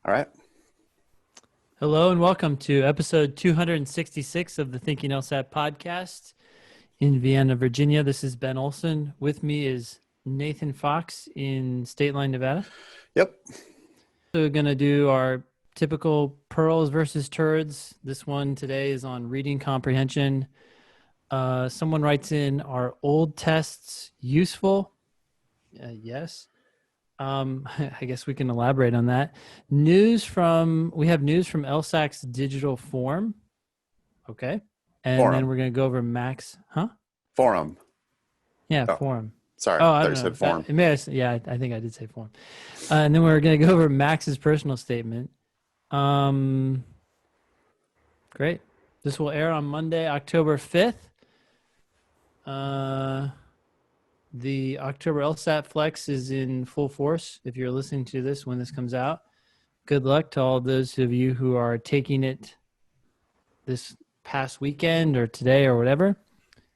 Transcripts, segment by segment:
All right. Hello and welcome to episode 266 of the Thinking LSAT podcast in Vienna, Virginia. This is Ben Olson. With me is Nathan Fox in State Line, Nevada. Yep. So we're going to do our typical pearls versus turds. This one today is on reading comprehension. Someone writes in, are old tests useful? Yes. I guess we can elaborate on that. We have news from LSAC's digital form. Okay. And then Forum. we're going to go over Max, huh? Forum. Yeah, Oh, form. sorry. Oh, I I thought don't you know. said forum. I think I did say form. And then we're going to go over Max's personal statement. Great. This will air on Monday, October 5th. The October LSAT Flex is in full force. If you're listening to this when this comes out, good luck to all those of you who are taking it this past weekend or today or whatever.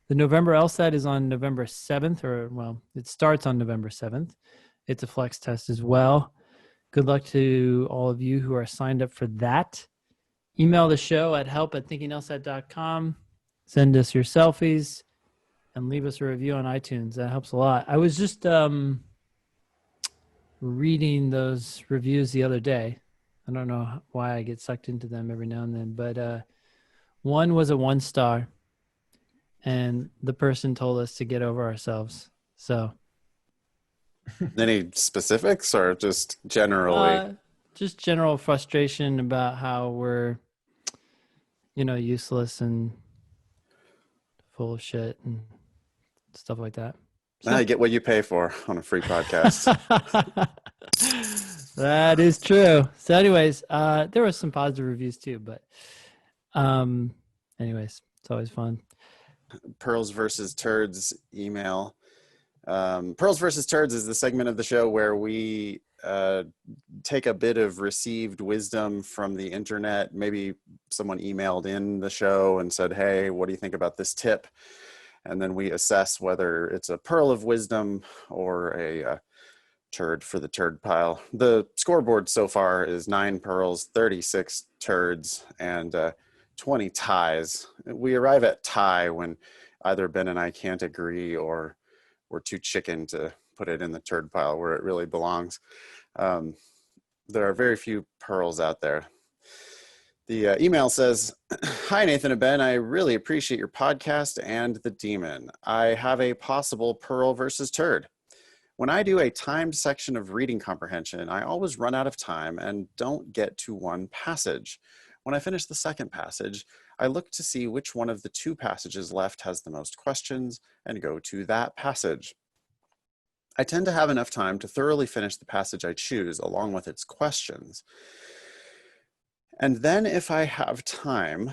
The November LSAT is on November 7th, it starts on November 7th. It's a flex test as well. Good luck to all of you who are signed up for that. Email the show at help@thinkinglsat.com. Send us your selfies and leave us a review on iTunes. That helps a lot. I was just reading those reviews the other day. I don't know why I get sucked into them every now and then, but one was a 1-star, and the person told us to get over ourselves. So, Any specifics or just generally? just general frustration about how we're, useless and full of shit and stuff like that. So. I get what you pay for on a free podcast. That is true. So anyways, there were some positive reviews too, but anyways, it's always fun. Pearls versus Turds email. Pearls versus Turds is the segment of the show where we take a bit of received wisdom from the internet. Maybe someone emailed in the show and said, hey, what do you think about this tip? And then we assess whether it's a pearl of wisdom or a turd for the turd pile. The scoreboard so far is 9 pearls, 36 turds, and 20 ties. We arrive at tie when either Ben and I can't agree or we're too chicken to put it in the turd pile where it really belongs. There are very few pearls out there. The email says, hi, Nathan and Ben. I really appreciate your podcast and the demon. I have a possible pearl versus turd. When I do a timed section of reading comprehension, I always run out of time and don't get to one passage. When I finish the second passage, I look to see which one of the 2 passages left has the most questions and go to that passage. I tend to have enough time to thoroughly finish the passage I choose along with its questions. And then if I have time,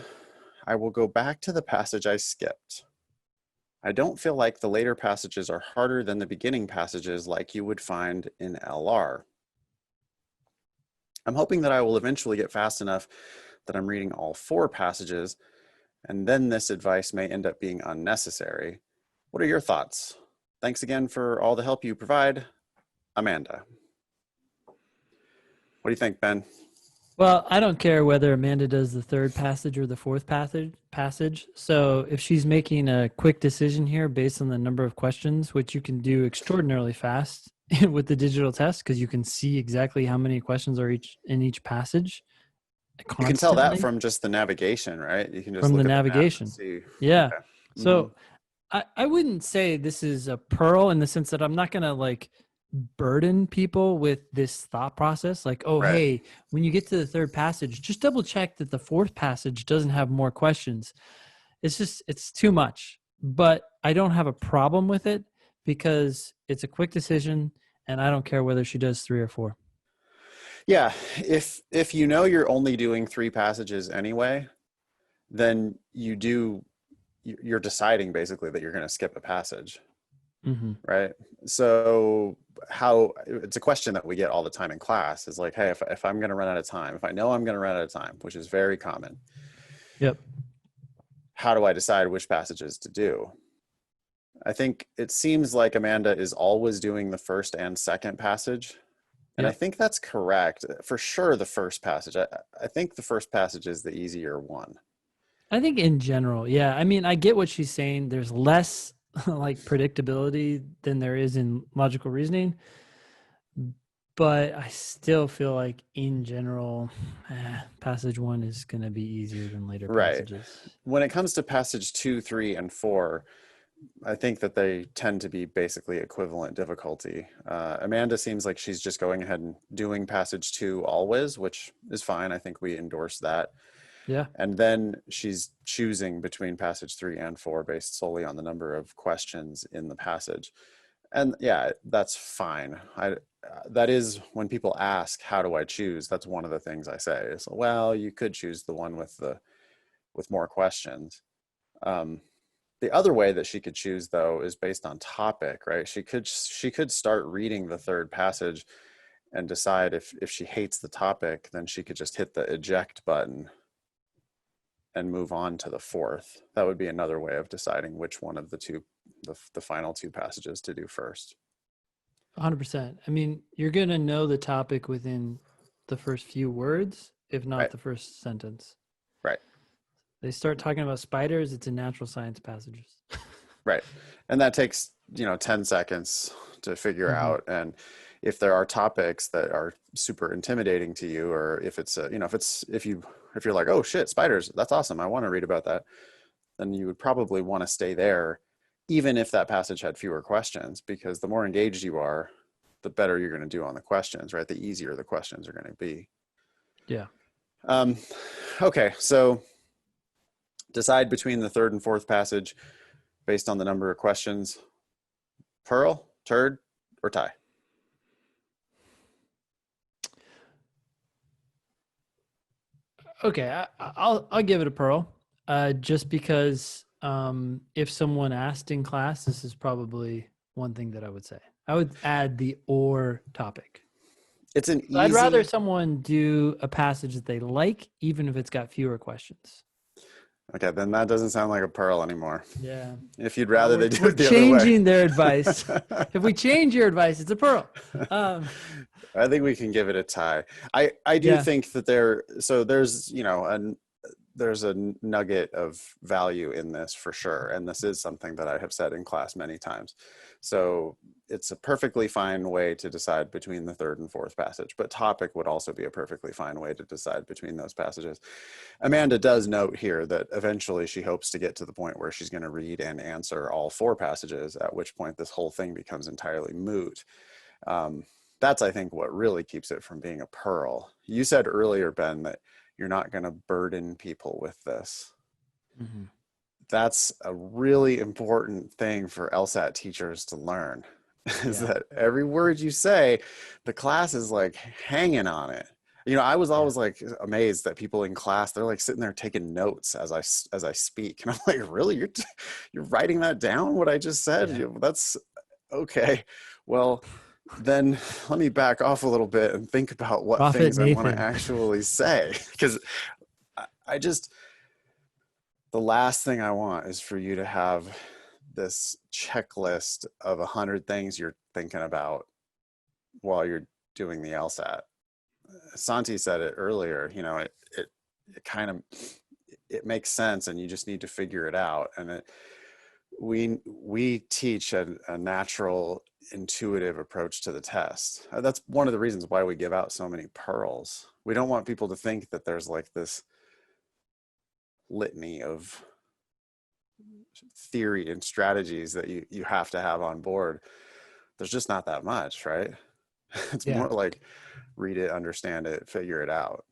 I will go back to the passage I skipped. I don't feel like the later passages are harder than the beginning passages like you would find in LR. I'm hoping that I will eventually get fast enough that I'm reading all 4 passages, and then this advice may end up being unnecessary. What are your thoughts? Thanks again for all the help you provide, Amanda. What do you think, Ben? Well, I don't care whether Amanda does the 3rd passage or the 4th passage. So if she's making a quick decision here based on the number of questions, which you can do extraordinarily fast with the digital test, because you can see exactly how many questions are in each passage constantly. You can tell that from just the navigation, right? You can just from look the at navigation. the map and see. Yeah. Okay. So I wouldn't say this is a pearl in the sense that I'm not going to burden people with this thought process. Like, oh, Right. Hey, when you get to the 3rd passage, just double check that the 4th passage doesn't have more questions. It's too much, but I don't have a problem with it because it's a quick decision and I don't care whether she does 3 or 4. Yeah. If you know you're only doing 3 passages anyway, then you're deciding basically that you're going to skip a passage. Mm-hmm. Right. So it's a question that we get all the time in class is like, hey, if I'm going to run out of time, if I know I'm going to run out of time, which is very common. Yep. How do I decide which passages to do? I think it seems like Amanda is always doing the 1st and 2nd passage And I Yep. think that's correct. For sure, the first passage. I think the first passage is the easier one. I think in general, yeah. I mean, I get what she's saying. There's less like predictability than there is in logical reasoning, but I still feel like in general, passage one is going to be easier than later Right. passages. When it comes to passage 2, 3, and 4, I think that they tend to be basically equivalent difficulty. Amanda seems like she's just going ahead and doing passage 2 always, which is fine. I think we endorse that. Yeah. And then she's choosing between passage 3 and 4 based solely on the number of questions in the passage. And yeah, that's fine. That is when people ask, how do I choose? That's one of the things I say is, well, you could choose the one with more questions. The other way that she could choose, though, is based on topic, right? She could start reading the third passage and decide if she hates the topic, then she could just hit the eject button and move on to the fourth. That would be another way of deciding which one of the final two passages to do first. 100%. I mean, you're going to know the topic within the first few words, if not Right. the first sentence. Right. They start talking about spiders, it's in natural science passages. Right. And that takes, 10 seconds to figure out. And if there are topics that are super intimidating to you, or if it's if you're like, oh shit, spiders, that's awesome, I want to read about that, then you would probably want to stay there, even if that passage had fewer questions, because the more engaged you are, the better you're going to do on the questions, right? The easier the questions are going to be. Yeah. Okay. So decide between the third and fourth passage based on the number of questions. Pearl, turd, or tie? Okay, I'll give it a pearl, just because if someone asked in class, this is probably one thing that I would say. I would add the or topic. It's an easy. I'd rather someone do a passage that they like, even if it's got fewer questions. Okay, then that doesn't sound like a pearl anymore. Yeah. If you'd rather they do We're it the other way. changing their advice. If we change your advice, it's a pearl. I think we can give it a tie. I do think that there's a nugget of value in this for sure. And this is something that I have said in class many times. So it's a perfectly fine way to decide between the third and fourth passage, but topic would also be a perfectly fine way to decide between those passages. Amanda does note here that eventually she hopes to get to the point where she's going to read and answer all four passages, at which point this whole thing becomes entirely moot. That's, I think, what really keeps it from being a pearl. You said earlier, Ben, that you're not going to burden people with this. Mm-hmm. That's a really important thing for LSAT teachers to learn, is that every word you say, the class is like hanging on it. I was always like amazed that people in class, they're like sitting there taking notes as I speak. And I'm like, really? You're writing that down, what I just said? Yeah. That's okay. Well, then let me back off a little bit and think about what Prophet things Nathan. I want to actually say. Because the last thing I want is for you to have this checklist of 100 things you're thinking about while you're doing the LSAT. Santi said it earlier, it kind of, it makes sense and you just need to figure it out. And we teach a natural, intuitive approach to the test. That's one of the reasons why we give out so many pearls. We don't want people to think that there's like this litany of theory and strategies that you have to have on board. There's just not that much, right? It's more like read it, understand it, figure it out.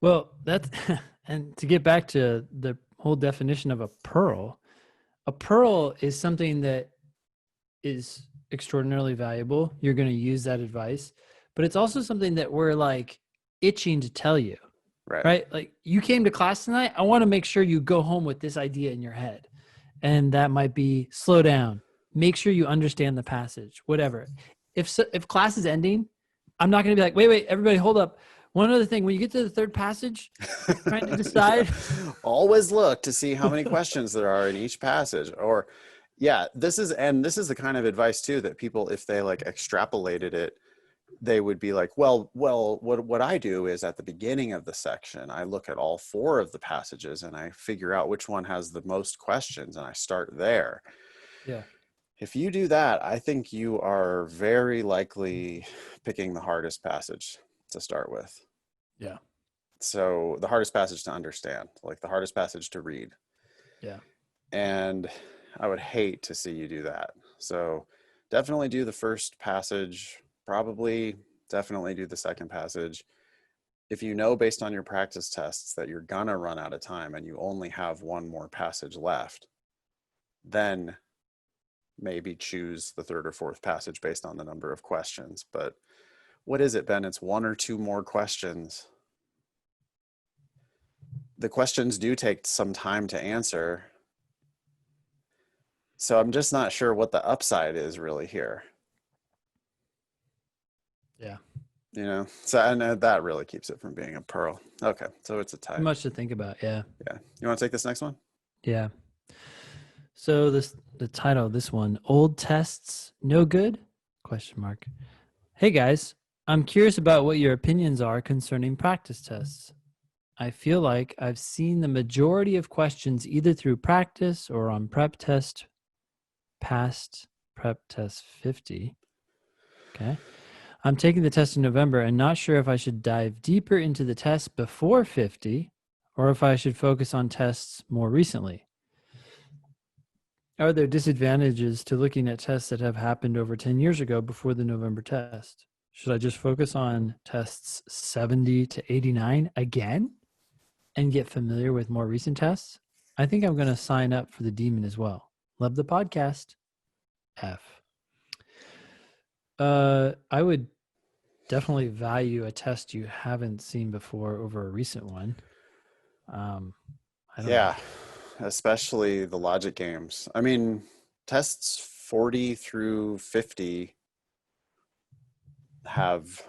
Well, and to get back to the whole definition of a pearl is something that is extraordinarily valuable. You're going to use that advice, but it's also something that we're like itching to tell you, right? Like, you came to class tonight. I want to make sure you go home with this idea in your head. And that might be slow down, make sure you understand the passage, whatever. If class is ending, I'm not going to be like, wait, everybody hold up. One other thing, when you get to the third passage, trying to decide. Always look to see how many questions there are in each passage. Or this is the kind of advice too that people, if they like extrapolated it they would be like, well, what I do is at the beginning of the section, I look at all 4 of the passages and I figure out which one has the most questions and I start there. Yeah. If you do that, I think you are very likely picking the hardest passage to start with. Yeah. So the hardest passage to understand, like the hardest passage to read. Yeah. And I would hate to see you do that. So definitely do the first passage, probably definitely do the second passage. If you know based on your practice tests that you're gonna run out of time and you only have one more passage left, then maybe choose the third or fourth passage based on the number of questions. But what is it, Ben? It's 1 or 2 more questions. The questions do take some time to answer. So I'm just not sure what the upside is really here. Yeah. You know, so and that really keeps it from being a pearl. Okay, so it's a tie. Too much to think about. Yeah. Yeah. You want to take this next one? Yeah. So the title of this one, Old Tests No Good? Question mark. Hey guys, I'm curious about what your opinions are concerning practice tests. I feel like I've seen the majority of questions either through practice or on prep test past prep test 50. Okay. I'm taking the test in November and not sure if I should dive deeper into the test before 50 or if I should focus on tests more recently. Are there disadvantages to looking at tests that have happened over 10 years ago before the November test? Should I just focus on tests 70 to 89 again and get familiar with more recent tests? I think I'm going to sign up for the demon as well. Love the podcast. F. I would definitely value a test you haven't seen before over a recent one. I don't know. Especially the logic games. I mean, tests 40 through 50 have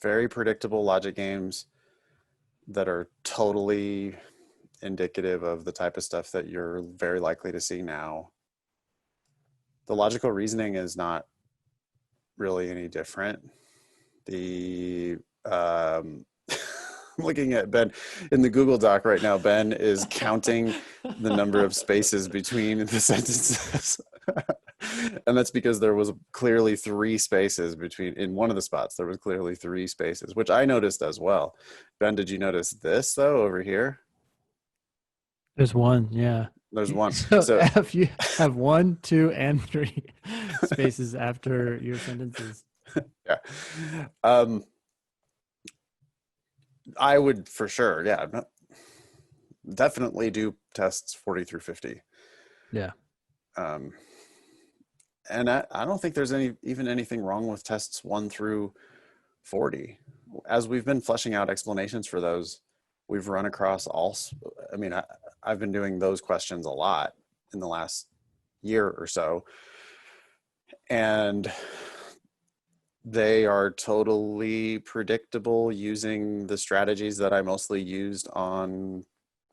very predictable logic games that are totally indicative of the type of stuff that you're very likely to see now. The logical reasoning is not really any different. I'm looking at Ben in the Google Doc right now. Ben is counting the number of spaces between the sentences. And that's because there was clearly 3 spaces between, in one of the spots, there was clearly 3 spaces, which I noticed as well. Ben, did you notice this though over here? There's one, yeah. There's one. So F, you have 1, 2, and 3 spaces after your sentences. Yeah. I would for sure, yeah, definitely do tests 40 through 50. Yeah. And I don't think there's even anything wrong with tests 1 through 40. As we've been fleshing out explanations for those, we've run across I've been doing those questions a lot in the last year or so. And they are totally predictable using the strategies that I mostly used on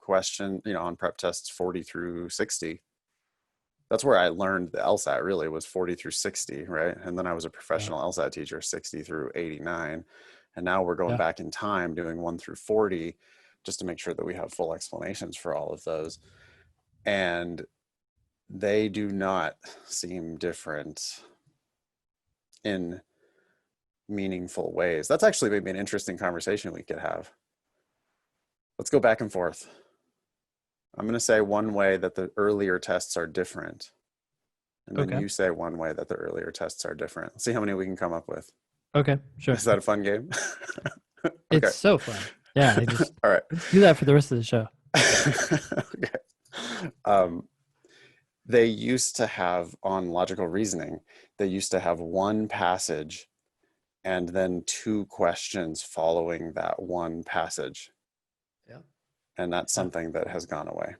on prep tests 40 through 60. That's where I learned the LSAT really was 40 through 60, right? And then I was a professional LSAT teacher, 60 through 89. And now we're going back in time doing 1 through 40 just to make sure that we have full explanations for all of those. And they do not seem different in meaningful ways. That's actually maybe an interesting conversation we could have. Let's go back and forth. I'm going to say one way that the earlier tests are different. And then you say one way that the earlier tests are different. Let's see how many we can come up with. Okay, sure. Is that a fun game? Okay. It's so fun. Yeah. All right. Let's do that for the rest of the show. Okay. They used to have, on logical reasoning, they used to have one passage and then 2 questions following that one passage. Yeah. And that's something that has gone away.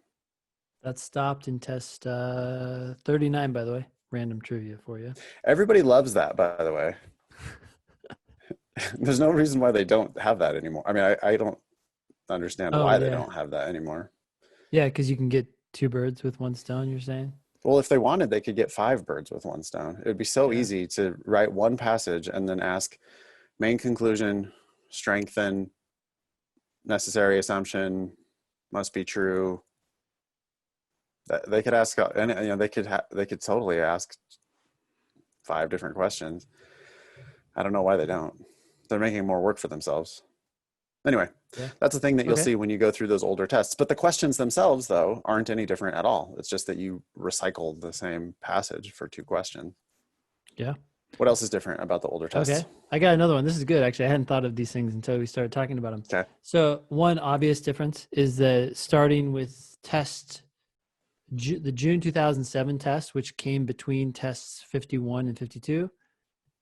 That stopped in test 39, by the way. Random trivia for you. Everybody loves that, by the way. There's no reason why they don't have that anymore. I mean, I don't understand why they don't have that anymore. Yeah, because you can get 2 birds with 1 stone, you're saying? Well, if they wanted, they could get 5 birds with one stone. It would be so Yeah. easy to write one passage and then ask main conclusion, strengthen, necessary assumption, must be true. They could ask, and they could totally ask 5 different questions. I don't know why they don't. They're making more work for themselves. Anyway, Yeah. that's the thing that you'll Okay. see when you go through those older tests. But the questions themselves, though, aren't any different at all. It's just that you recycled the same passage for 2 questions. Yeah. What else is different about the older tests? Okay. I got another one. This is good. Actually, I hadn't thought of these things until we started talking about them. Okay. So one obvious difference is that starting with the June 2007 test, which came between tests 51 and 52,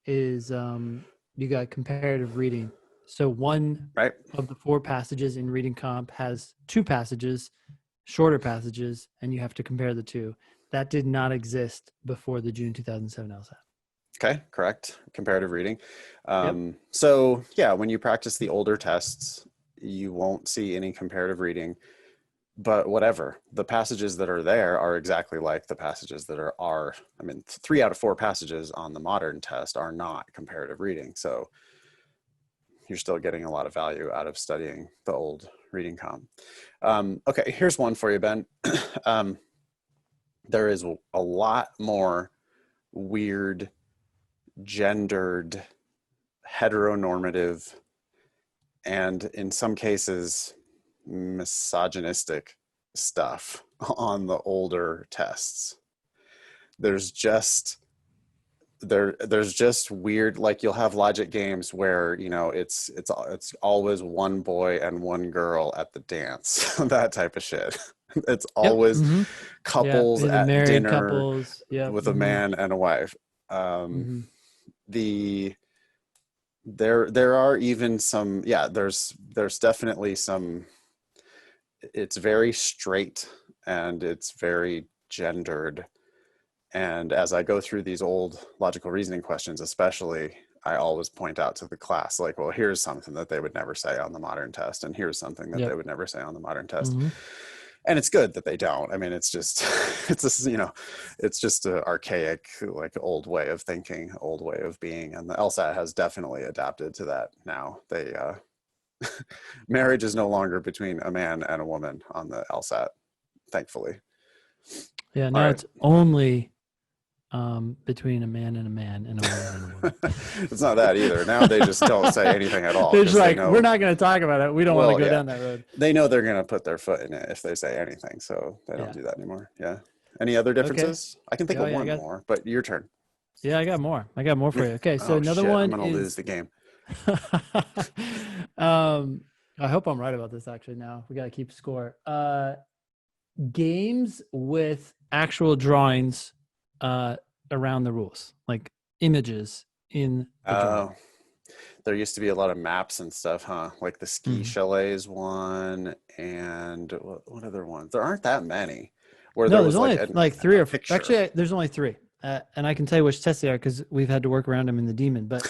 is you got comparative reading. So one Right. of the 4 passages in reading comp has 2 passages, shorter passages, and you have to compare the 2. That did not exist before the June 2007 LSAT. Okay, correct. Comparative reading. Yep. So yeah, when you practice the older tests, you won't see any comparative reading. But whatever, the passages that are there are exactly like the passages that are. I mean, 3 out of 4 passages on the modern test are not comparative reading. So you're still getting a lot of value out of studying the old reading comp. Okay, here's one for you, Ben. There is a lot more weird, gendered, heteronormative, and in some cases, misogynistic stuff on the older tests. There's just weird, like you'll have logic games where it's always one boy and one girl at the dance, that type of shit. It's Yep. always Mm-hmm. Yeah. couples The at married dinner couples. Yeah. with a Mm-hmm. man and a wife. Mm-hmm. The there are even some, yeah, there's definitely some. It's very straight and it's very gendered. And as I go through these old logical reasoning questions, especially, I always point out to the class, like, well, here's something that they would never say on the modern test, and here's something that they Yep. would never say on the modern test. Mm-hmm. And it's good that they don't. I mean, it's just, it's just, it's just an archaic, like old way of thinking, old way of being. And the LSAT has definitely adapted to that now. Marriage is no longer between a man and a woman on the LSAT, thankfully. Yeah. All Now right. it's only between a man and a man and a woman and a woman. It's not that either. Now they just don't say anything at all They're just because they like, we're know, not going to talk about it. We don't want to well, go yeah, down that road. they know they're going to put their foot in it if they say anything. So they don't Yeah. do that anymore. Yeah. Any other Okay. differences? I can think Oh of yeah, one more, but your turn. I got more. I got more for you. Okay. So Oh, another shit. I'm one going to lose is, the game. I hope I'm right about this actually now. We got to keep score. Games with actual drawings around the rules, like images in the drawing. Oh, there used to be a lot of maps and stuff, huh? Like the ski Mhm. chalets one, and what other ones? There aren't that many where No, there there's was like only like 3 a or 4. picture. Actually, there's only 3. And I can tell you which tests they are because we've had to work around them in the demon. But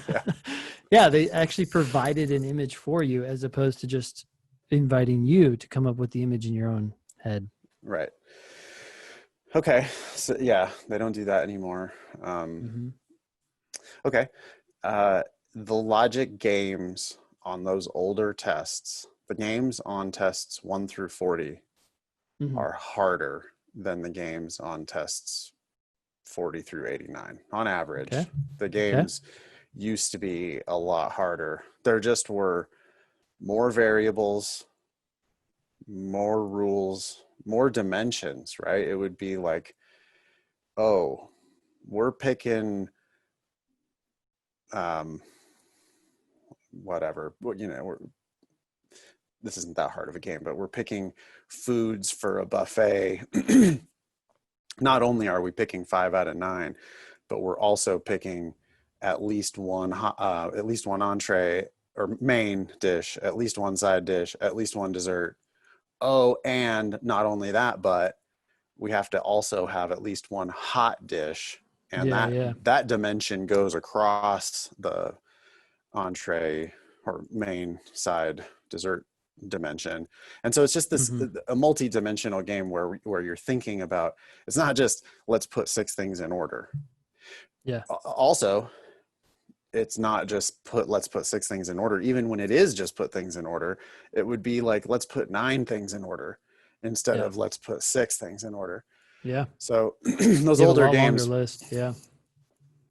Yeah, yeah, they actually provided an image for you as opposed to just inviting you to come up with the image in your own head. right. Okay. So yeah, they don't do that anymore. Mm-hmm. Okay. Uh, the logic games on those older tests, the games on tests 1 through 40 Mm-hmm. are harder than the games on tests 40 through 89 on Okay. average. The Okay. games used to be a lot harder. There just were more variables, more rules, more dimensions, right? It would be like, oh, we're picking um, whatever, this isn't that hard of a game, but we're picking foods for a buffet. Not only are we picking 5 out of 9, but we're also picking at least one entree or main dish, at least one side dish, at least one dessert. Oh, and not only that, but we have to also have at least one hot dish, and Yeah. that Yeah. that dimension goes across the entree or main side dessert dimension. And so it's just this Mm-hmm. a multi-dimensional game where you're thinking about, it's not just let's put 6 things in order. Yeah. Also, it's not just let's put 6 things in order. Even when it is just put things in order, it would be like let's put 9 things in order instead Yeah. of let's put 6 things in order. Yeah. So those You have a older lot longer games, list. Yeah.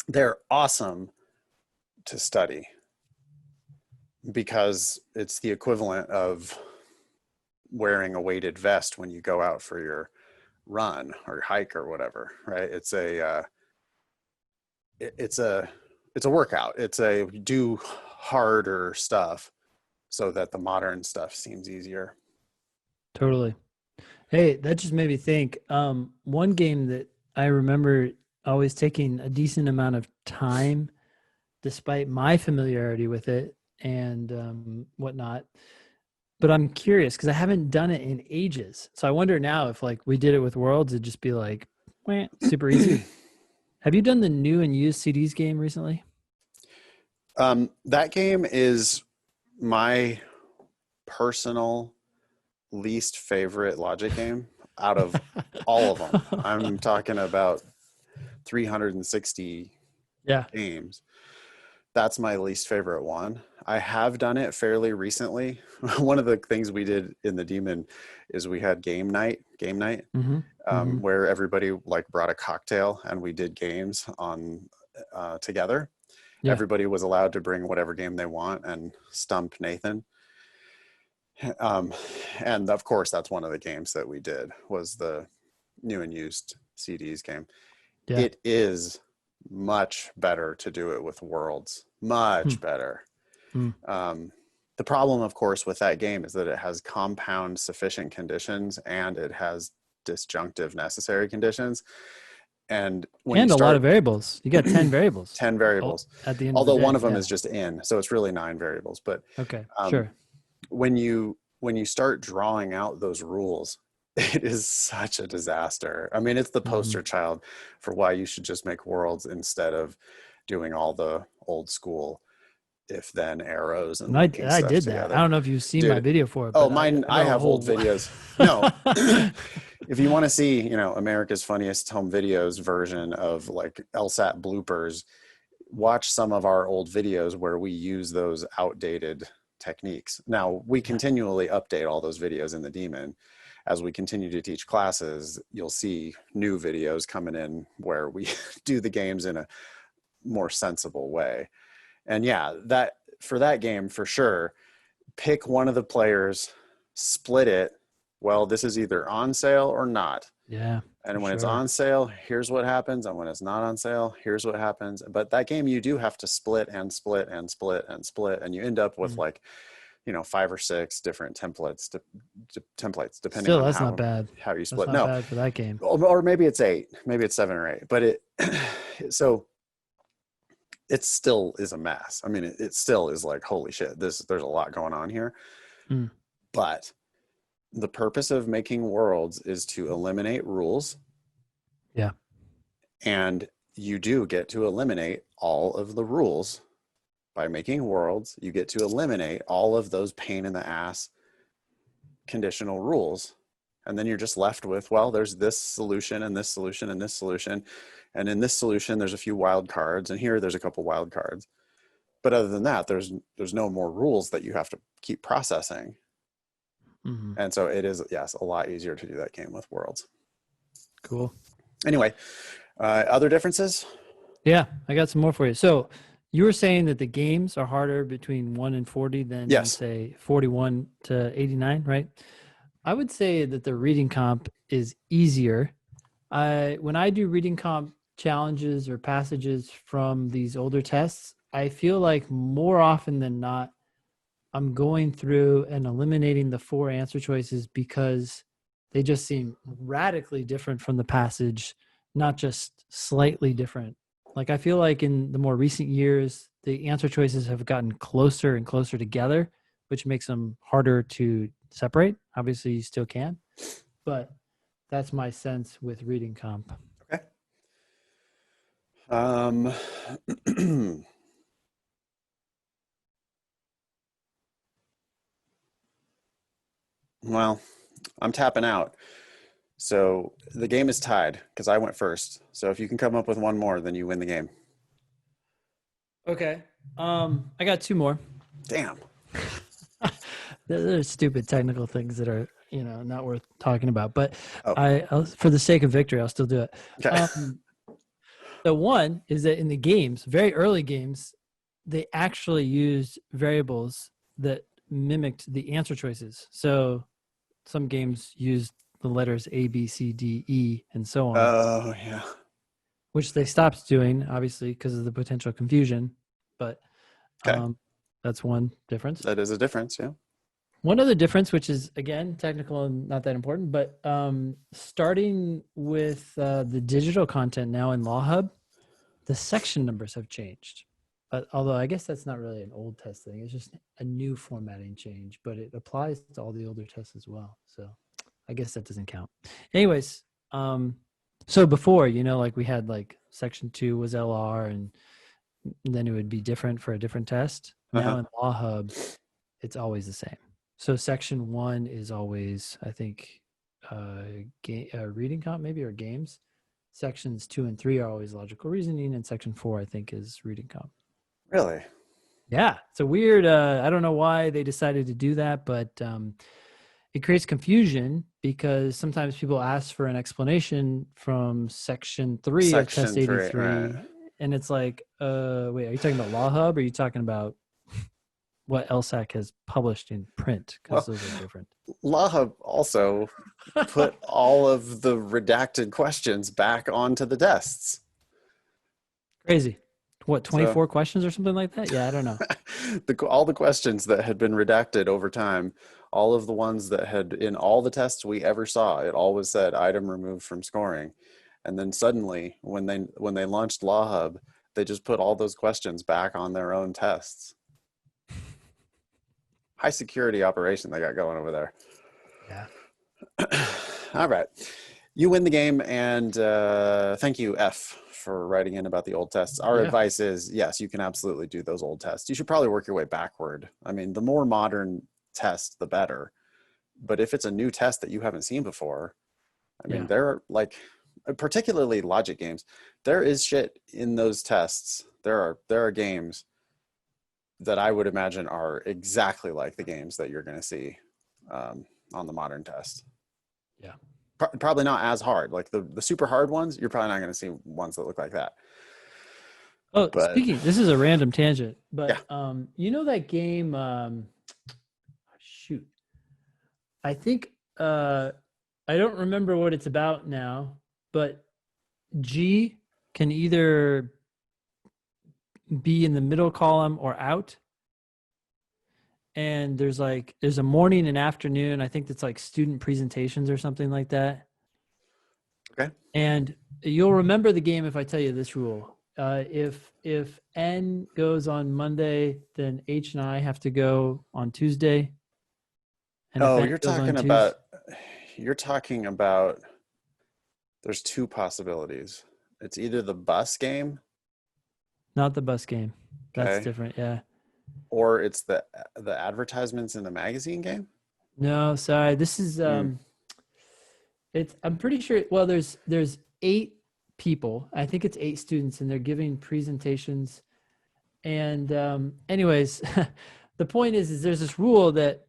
they're awesome to study because it's the equivalent of wearing a weighted vest when you go out for your run or hike or whatever, right? It's a workout. It's a do harder stuff so that the modern stuff seems easier. Totally. Hey, that just made me think. One game that I remember always taking a decent amount of time, despite my familiarity with it and whatnot. But I'm curious because I haven't done it in ages. So I wonder now if like we did it with Worlds, it'd just be like super easy. Have you done the new and used CDs game recently? That game is my personal least favorite logic game out of all of them. I'm talking about 360 Yeah. games. That's my least favorite one. I have done it fairly recently. One of the things we did in the Demon is we had game night, Mm-hmm. Mm-hmm. where everybody like brought a cocktail and we did games on together. Yeah. Everybody was allowed to bring whatever game they want and stump Nathan. Um, and of course, that's one of the games that we did was the new and used CDs game. Yeah. It is much better to do it with Worlds, Hmm. much better. Hmm. The problem, of course, with that game is that it has compound sufficient conditions and it has disjunctive necessary conditions. And when you And a lot of start variables. You got 10 variables 10 variables, at the end of the although one day. of them Yeah. is just in, so it's really 9 variables. But Okay. um, Sure. when you start drawing out those rules, it is such a disaster. I mean, it's the Mm-hmm. poster child for why you should just make Worlds instead of doing all the old school if then arrows and And linking I stuff did that. I together. don't know if you've seen my Dude, video for it, oh, but mine, I I wrote a have old whole. videos. No, if you want to see, America's Funniest Home Videos version of like LSAT bloopers, watch some of our old videos where we use those outdated techniques. Now, we continually update all those videos in the Demon. As we continue to teach classes, you'll see new videos coming in where we do the games in a more sensible way. And yeah, that for that game, for sure, pick one of the players, split it. Well, this is either on sale or not. Yeah. And when it's Sure. on sale, here's what happens. And when it's not on sale, here's what happens. But that game, you do have to split and split and split and split. And you end up with like, 5 or 6 different templates, templates, depending Still, on that's not bad. how you That's split. not No, bad for that game. or maybe it's 8, maybe it's 7 or 8, but so it still is a mess. I mean, it still is like, holy shit, there's a lot going on here. Mm. But the purpose of making Worlds is to eliminate rules. Yeah. And you do get to eliminate all of the rules by making Worlds. You get to eliminate all of those pain in the ass conditional rules. And then you're just left with, well, there's this solution and this solution and this solution. And in this solution, there's a few wild cards. And here there's a couple wild cards. But other than that, there's no more rules that you have to keep processing. Mm-hmm. And so it is, yes, a lot easier to do that game with Worlds. Cool. Anyway, other differences? Yeah, I got some more for you. So you were saying that the games are harder between 1 and 40 than Yes. say 41 to 89, right? I would say that the reading comp is easier. When I do reading comp challenges or passages from these older tests, I feel like more often than not, I'm going through and eliminating the 4 answer choices because they just seem radically different from the passage, not just slightly different. Like I feel like in the more recent years, the answer choices have gotten closer and closer together, which makes them harder to separate. Obviously, you still can, but that's my sense with reading comp. Okay. Well, I'm tapping out. So the game is tied because I went first. So if you can come up with one more, then you win the game. Okay. I got two more. Damn. They're stupid technical things that are, not worth talking about. But Oh, for the sake of victory, I'll still do it. okay. The one is that in the games, very early games, they actually used variables that mimicked the answer choices. So some games used the letters A, B, C, D, E, and so on, Oh, yeah. which they stopped doing, obviously, because of the potential confusion. But Okay. that's one difference. That is a difference. Yeah. One other difference, which is, again, technical and not that important, but starting with the digital content now in Law Hub, the section numbers have changed. Although I guess that's not really an old test thing. It's just a new formatting change, but it applies to all the older tests as well. So I guess that doesn't count. Anyways, so before, like we had like section 2 was LR and then it would be different for a different test. Uh-huh. Now in Law Hub, it's always the same. So section 1 is always, I think, reading comp maybe or games. Sections 2 and 3 are always logical reasoning, and section 4, I think, is reading comp. Really? Yeah, it's a weird. I don't know why they decided to do that, but it creates confusion because sometimes people ask for an explanation from section 3 of Section test 3. 83, Right. and it's like, wait, are you talking about Law Hub, or are you talking about what LSAC has published in print? Because Well, those are different. LaHub also put all of the redacted questions back onto the tests. Crazy. What, So 24 questions or something like that? Yeah, I don't know. all the questions that had been redacted over time, all of the ones that had in all the tests we ever saw, it always said item removed from scoring. And then suddenly when they launched LawHub, they just put all those questions back on their own tests. High security operation they got going over there. Yeah. All right. You win the game, and thank you, F, for writing in about the old tests. Our Yeah. advice is, yes, you can absolutely do those old tests. You should probably work your way backward. I mean, the more modern test, the better. But if it's a new test that you haven't seen before, I mean, Yeah. there are like, particularly logic games, there is shit in those tests. There are games that I would imagine are exactly like the games that you're going to see on the modern test. Yeah. Probably not as hard. Like the super hard ones, you're probably not going to see ones that look like that. Oh, But speaking, this is a random tangent, yeah, but that game, shoot, I think I don't remember what it's about now, but G can either be in the middle column or out. And there's a morning and afternoon. I think it's like student presentations or something like that. okay. And you'll remember the game if I tell you this rule. If N goes on Monday, then H and I have to go on Tuesday. And if Oh, N goes on Tuesday, you're talking about there's two possibilities. It's either the bus game, not the bus game. That's okay, different. Yeah. or it's the advertisements in the magazine game. No, sorry. This is Hmm. it's I'm pretty sure there's 8 people. I think it's 8 students and they're giving presentations. And anyways, the point is there's this rule that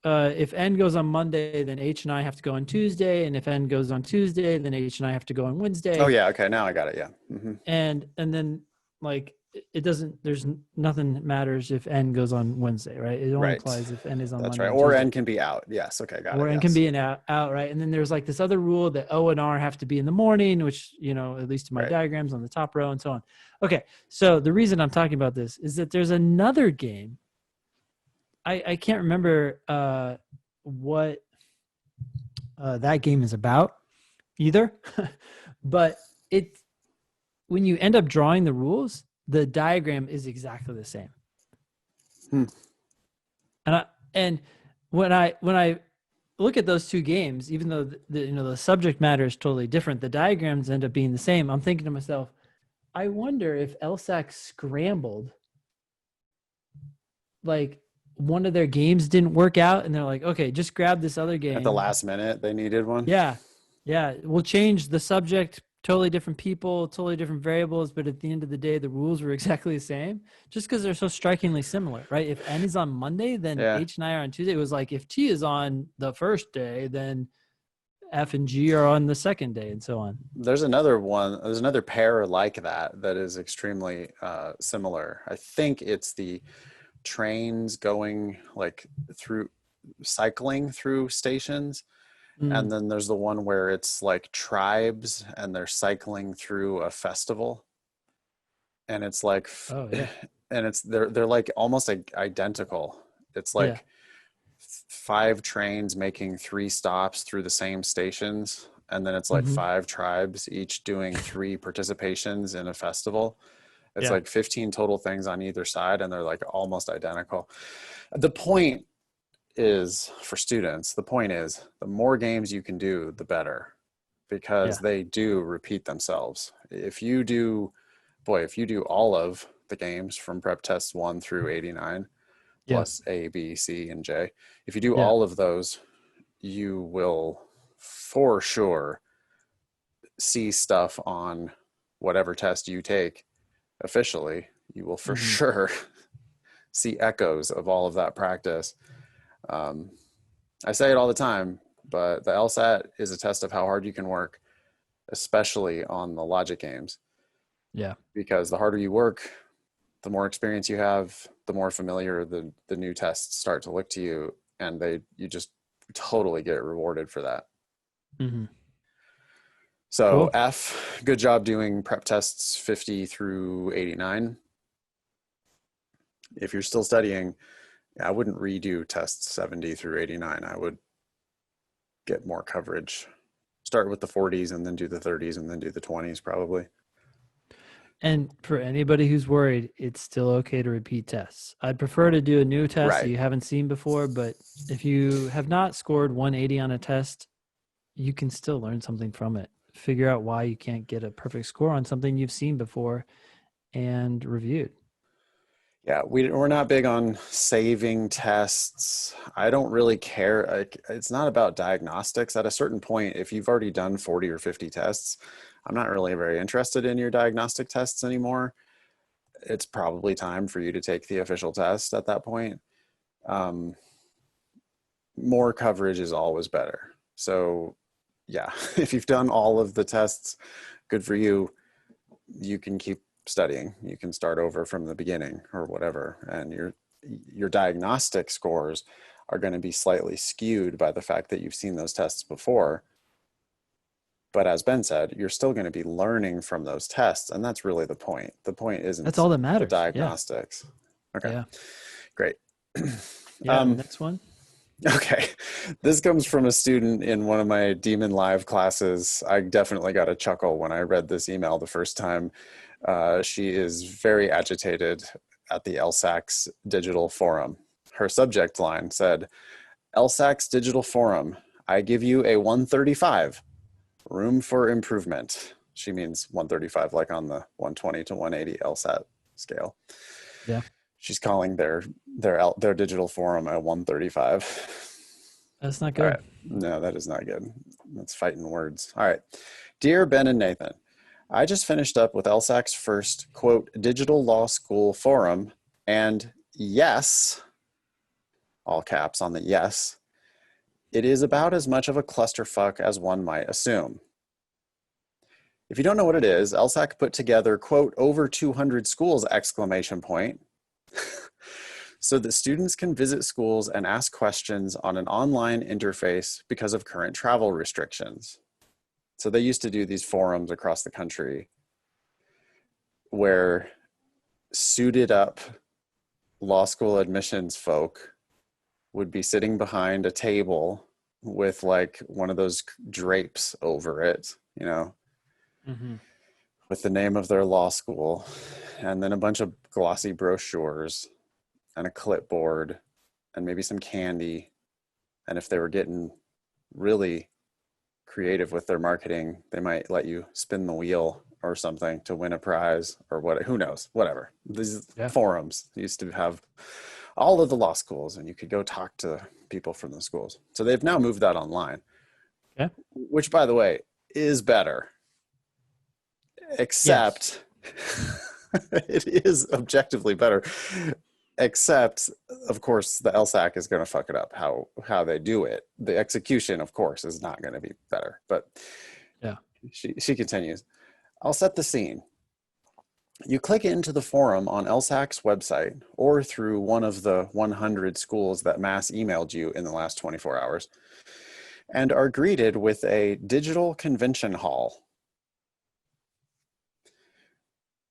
if N goes on Monday, then H and I have to go on Tuesday, and if N goes on Tuesday, then H and I have to go on Oh Wednesday. yeah, okay, now I got it. Yeah. Mm-hmm. And then like it doesn't. There's nothing matters if N goes on Wednesday, right? It only Right. applies if N is on That's Monday right. and Or Tuesday. N can be out. Yes. Okay, got it. Or N can Yes. be an out, right? And then there's like this other rule that O and R have to be in the morning, which at least in my Right. diagrams on the top row and so on. Okay, so the reason I'm talking about this is that there's another game. I can't remember what that game is about either, but when you end up drawing the rules, the diagram is exactly the same. Hmm. And when I look at those two games, even though the subject matter is totally different, the diagrams end up being the same. I'm thinking to myself, I wonder if LSAC scrambled, like one of their games didn't work out, and they're like, okay, just grab this other At the game. last minute, they needed one. Yeah. Yeah. We'll change the subject, totally different people, totally different variables. But at the end of the day, the rules were exactly the same just because they're so strikingly similar, right? If N is on Monday, then Yeah. H and I are on Tuesday. It was like if T is on the first day, then F and G are on the second day, and so on. There's another one. There's another pair like that is extremely similar. I think it's the trains going like through cycling through stations. And then there's the one where it's like tribes and they're cycling through a festival. And it's like, Oh yeah. and they're like almost like identical. It's Yeah. like 5 trains making 3 stops through the same stations. And then it's like Mhm. 5 tribes, each doing 3 participations in a festival. It's Yeah. like 15 total things on either side, and they're like almost identical. The point is, for students, the point is the more games you can do, the better, because Yeah. they do repeat themselves. If you do, boy, if you do all of the games from prep tests 1 through 89, Yeah. plus A, B, C, and J, if you do Yeah. all of those, you will for sure see stuff on whatever test you take officially. You will for Mhm. sure see echoes of all of that practice. Um, I say it all the time, but the LSAT is a test of how hard you can work, especially on the logic games, Yeah. because the harder you work, the more experience you have, the more familiar the new tests start to look to you, and you just totally get rewarded for that. Mhm. So Cool. F, good job doing prep tests 50 through 89. If you're still studying, I wouldn't redo tests 70 through 89. I would get more coverage. Start with the 40s and then do the 30s and then do the 20s probably. And for anybody who's worried, it's still okay to repeat tests. I'd prefer to do a new test that Right. you haven't seen before, but if you have not scored 180 on a test, you can still learn something from it. Figure out why you can't get a perfect score on something you've seen before and reviewed. Yeah, we're not big on saving tests. I don't really care. Like, it's not about diagnostics. At a certain point, if you've already done 40 or 50 tests, I'm not really very interested in your diagnostic tests anymore. It's probably time for you to take the official test at that point. Um, More coverage is always better. So, yeah, if you've done all of the tests, good for you. You can keep studying. You can start over from the beginning or whatever, and your diagnostic scores are going to be slightly skewed by the fact that you've seen those tests before. But as Ben said, you're still going to be learning from those tests, and that's really the point. The point That's isn't all that the matters. Yeah. diagnostics. Okay, Yeah. great. Yeah. Next one. Okay, this comes from a student in one of my Demon Live classes. I definitely got a chuckle when I read this email the first time. She is very agitated at the LSAC's digital forum. Her subject line said, LSAC's digital forum, I give you a 135, room for improvement. She means 135, like on the 120 to 180 LSAT scale. Yeah. She's calling their digital forum a 135. That's not All good. right. No, that is not good. That's fighting words. All right. Dear Ben and Nathan, I just finished up with LSAC's first, quote, digital law school forum, and yes, all caps on the yes, it is about as much of a clusterfuck as one might assume. If you don't know what it is, LSAC put together, quote, over 200 schools, exclamation point, so that students can visit schools and ask questions on an online interface because of current travel restrictions. So they used to do these forums across the country where suited up law school admissions folk would be sitting behind a table with like one of those drapes over it, you know, Mm-hmm. with the name of their law school, and then a bunch of glossy brochures and a clipboard and maybe some candy. And if they were getting really creative with their marketing, they might let you spin the wheel or something to win a prize or what, who knows, whatever. These Yeah. forums used to have all of the law schools, and you could go talk to people from the schools. So they've now moved that online, Okay. which, by the way, is better, Yes. except it is objectively better, except, of course, the LSAC is going to fuck it up how they do it. The execution, of course, is not going to be better. But Yeah. she continues. I'll set the scene. You click into the forum on LSAC's website or through one of the 100 schools that mass emailed you in the last 24 hours and are greeted with a digital convention hall.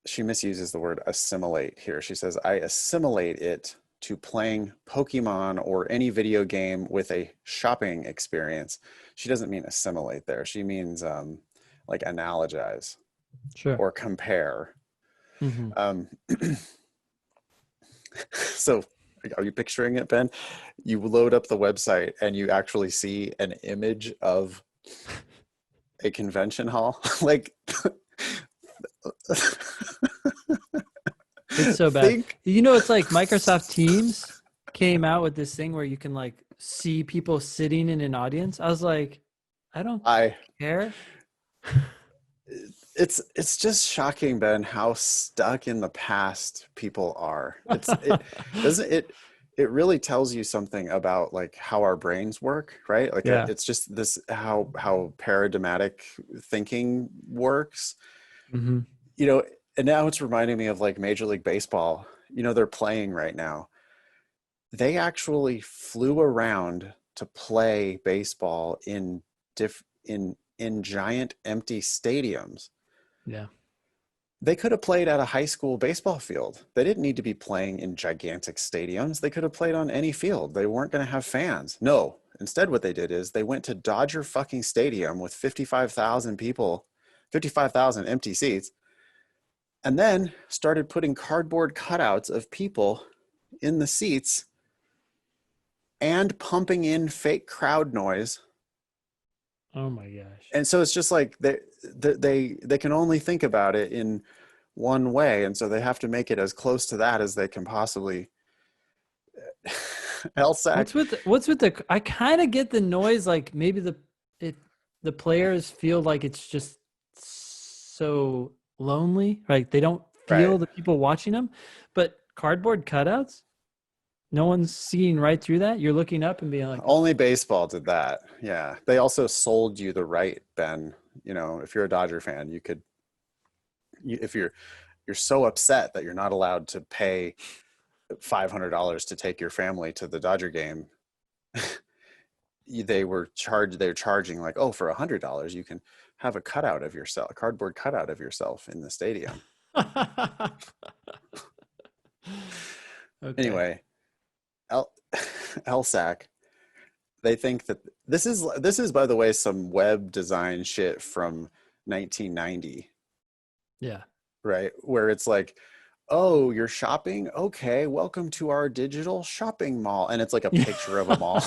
She misuses the word assimilate here. She says, I assimilate it to playing Pokemon or any video game with a shopping experience. She doesn't mean assimilate there. She means like analogize Sure. or compare. Mm-hmm. So are you picturing it, Ben? You load up the website and you actually see an image of a convention hall. Like, It's so bad. You know, it's like Microsoft Teams came out with this thing where you can like see people sitting in an audience. I was like, I don't care. It's just shocking, Ben, how stuck in the past people are. It really tells you something about like how our brains work, right? Like Yeah. it's just this how paradigmatic thinking works. Mm-hmm. You know, and now it's reminding me of like Major League Baseball. You know, they're playing right now. They actually flew around to play baseball in giant empty stadiums. Yeah. They could have played at a high school baseball field. They didn't need to be playing in gigantic stadiums. They could have played on any field. They weren't going to have fans. No. Instead, what they did is they went to Dodger fucking Stadium with 55,000 people, 55,000 empty seats, and then started putting cardboard cutouts of people in the seats and pumping in fake crowd noise. Oh my gosh. And so it's just like they can only think about it in one way, and so they have to make it as close to that as they can possibly. LSAC. What's with the I kind of get the noise, like maybe the players feel like it's just so lonely, like they don't feel Right. the people watching them, but cardboard cutouts, no one's seeing right through that. You're looking up and being like, Only baseball did that. Yeah. They also sold you the right, Ben. You know, if you're a Dodger fan, you could, if you're so upset that you're not allowed to pay $500 to take your family to the Dodger game, they're charging like, oh, for $100 you can have a cutout of yourself, a cardboard cutout of yourself in the stadium. okay. Anyway, LSAC, they think that this is by the way some web design shit from 1990. Yeah. Right, where it's like, oh, you're shopping, okay, welcome to our digital shopping mall, and it's like a picture of a mall.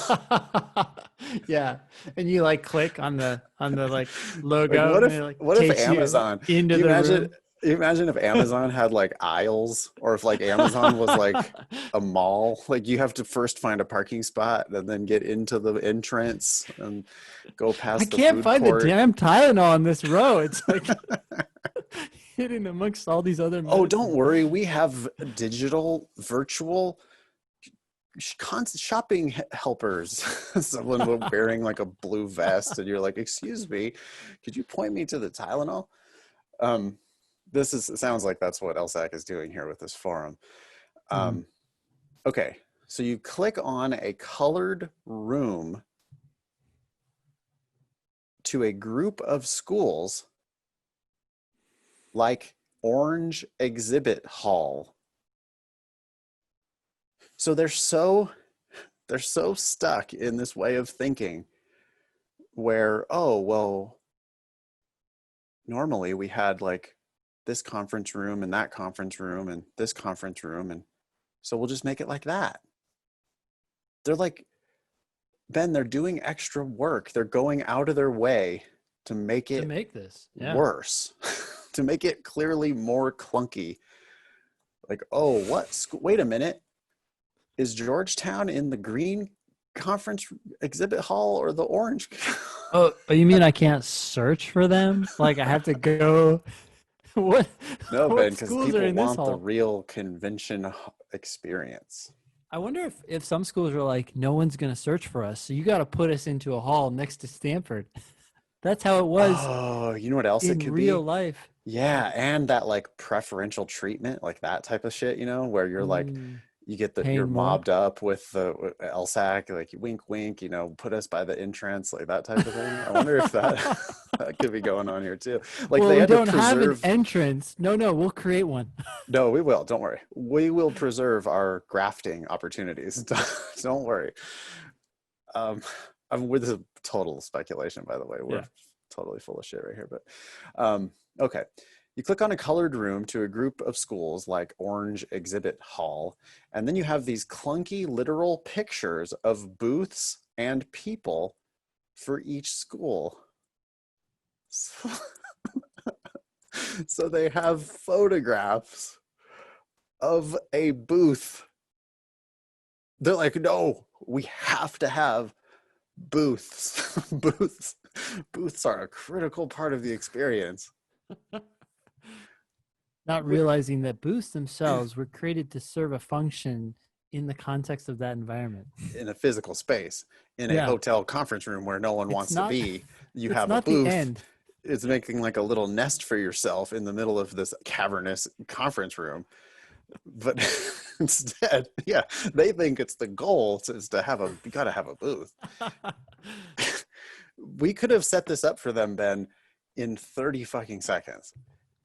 Yeah, and you like click on the like Like logo, and it like what if takes Amazon, you into can you the imagine room. you imagine if Amazon had like aisles, or if like Amazon was like a mall, like you have to first find a parking spot and then get into the entrance and go I past the can't food find the court. damn Tylenol on this row. It's like hidden amongst all these other Oh, medicines. don't worry, we have digital virtual shopping helpers. Someone wearing like a blue vest, and you're like, excuse me, could you point me to the Tylenol? It sounds like that's what LSAC is doing here with this forum. Okay, so you click on a colored room to a group of schools like Orange Exhibit Hall. So they're so stuck in this way of thinking where, oh, well, normally we had like this conference room and that conference room and this conference room, and so we'll just make it like that. They're like, Ben, they're doing extra work. They're going out of their way to make it this worse, to make it clearly more clunky. Like, oh, what? Wait a minute. is Georgetown in the green conference exhibit hall or the orange? Oh, you mean I can't search for them? Like I have to go what No, Ben, what because schools are people in this want the hall? real convention experience. I wonder if some schools are like, no one's gonna search for us, so you got to put us into a hall next to Stanford. That's how it was Oh, you know what else it in could real be? life. Yeah, and that like preferential treatment, like that type of shit, where you're like, Mm, you get you're paying more. mobbed up with the LSAC, like wink, wink, put us by the entrance, like that type of thing. I wonder if that that could be going on here too. Like Well, they we had to don't have an preserve. entrance. No, no, we'll create one. No, we will. Don't worry. We will preserve our grafting opportunities. Don't worry. Um, with this is total speculation, by the way. We're Yeah. totally full of shit right here. But okay. You click on a colored room to a group of schools like Orange Exhibit Hall, and then you have these clunky literal pictures of booths and people for each school. So, so they have photographs of a booth. They're like, no, we have to have booths. Booths are a critical part of the experience. Not realizing that booths themselves were created to serve a function in the context of that environment. In a physical space, in a Yeah. hotel conference room where no one It's wants to not be, you it's have a not the booth. end. It's making like a little nest for yourself in the middle of this cavernous conference room. But instead, yeah, they think it's the goal is to have you got to have a booth. We could have set this up for them, Ben, in 30 fucking seconds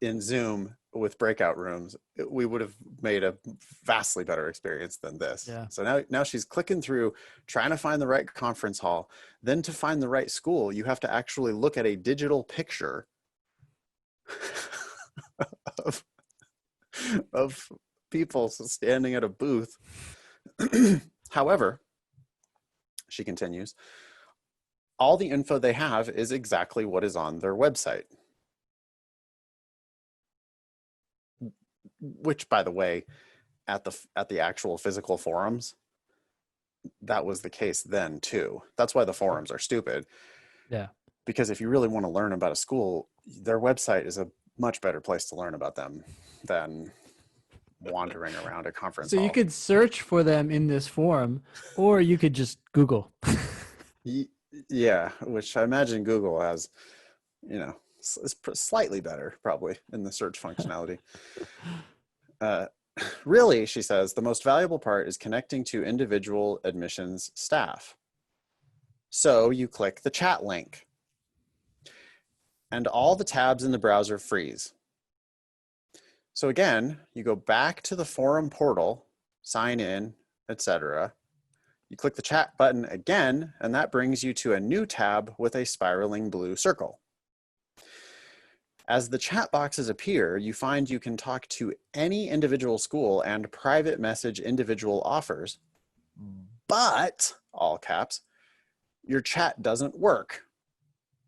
in Zoom with breakout rooms. We would have made a vastly better experience than this. Yeah. So now she's clicking through, trying to find the right conference hall. Then to find the right school, you have to actually look at a digital picture of, of people standing at a booth. However, she continues, all the info they have is exactly what is on their website. Which, by the way, at the actual physical forums, that was the case then too. That's why the forums are stupid. Yeah. Because if you really want to learn about a school, their website is a much better place to learn about them than wandering around a conference So you hall. could search for them in this forum, or you could just Google. Yeah, which I imagine Google has, is slightly better probably in the search functionality. Really, she says, the most valuable part is connecting to individual admissions staff. So you click the chat link and all the tabs in the browser freeze. So again, you go back to the forum portal, sign in, etc. You click the chat button again, and that brings you to a new tab with a spiraling blue circle. As the chat boxes appear, you find you can talk to any individual school and private message individual offers, but, all caps, your chat doesn't work.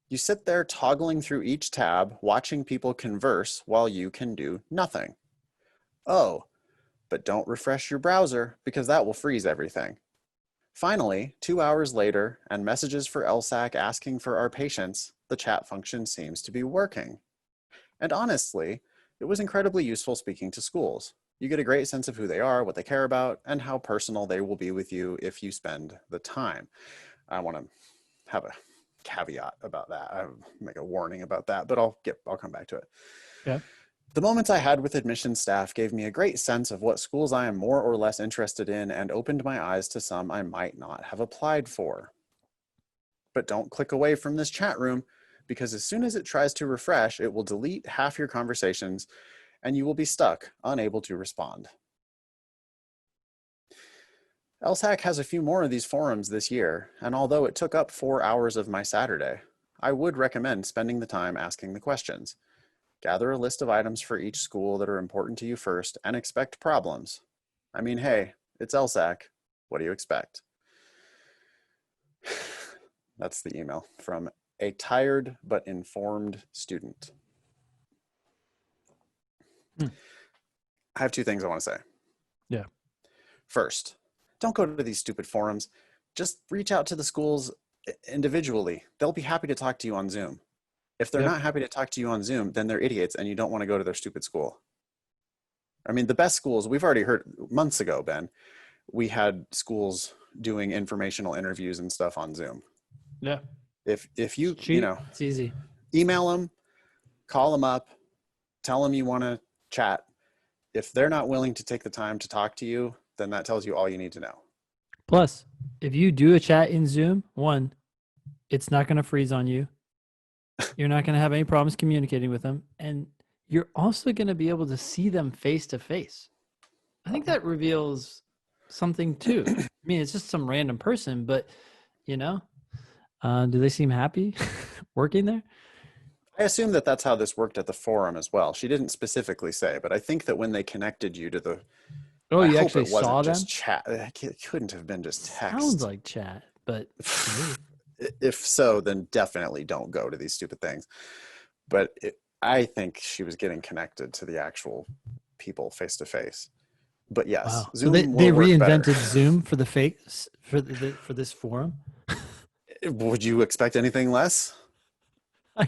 You sit there toggling through each tab, watching people converse while you can do nothing. Oh, but don't refresh your browser because that will freeze everything. Finally, 2 hours later, and messages for LSAC asking for our patience, the chat function seems to be working. And honestly, it was incredibly useful speaking to schools. You get a great sense of who they are, what they care about, and how personal they will be with you if you spend the time. I want to have a caveat about that. I make a warning about that, but I'll come back to it. Yeah. The moments I had with admissions staff gave me a great sense of what schools I am more or less interested in and opened my eyes to some I might not have applied for. But don't click away from this chat room because as soon as it tries to refresh, it will delete half your conversations and you will be stuck, unable to respond. LSAC has a few more of these forums this year, and although it took up 4 hours of my Saturday, I would recommend spending the time asking the questions. Gather a list of items for each school that are important to you first and expect problems. I mean, hey, it's LSAC. What do you expect? That's the email from a tired but informed student. I have two things I want to say. Yeah. First, Don't go to these stupid forums. Just reach out to the schools individually. They'll be happy to talk to you on Zoom. If they're Yep. not happy to talk to you on Zoom, then they're idiots and you don't want to go to their stupid school. I mean, the best schools, we've already heard months ago, Ben, we had schools doing informational interviews and stuff on Zoom. Yeah. If It's you, cheap. It's easy. email them, call them up, tell them you want to chat. If they're not willing to take the time to talk to you, then that tells you all you need to know. Plus, if you do a chat in Zoom, one, it's not going to freeze on you. You're not going to have any problems communicating with them. And you're also going to be able to see them face to face. I think that reveals something too. I mean, it's just some random person, but you know, do they seem happy working there? I assume that that's how this worked at the forum as well. She didn't specifically say, but I think that when they connected you to the, Oh, I you hope actually it wasn't saw just them? chat. It couldn't have been just Sounds text. like chat, but to me, If so, then definitely don't go to these stupid things. But I think she was getting connected to the actual people face to face. But yes, wow. So they, Zoom they will work better. reinvented Zoom for the fake for this forum. Would you expect anything less? I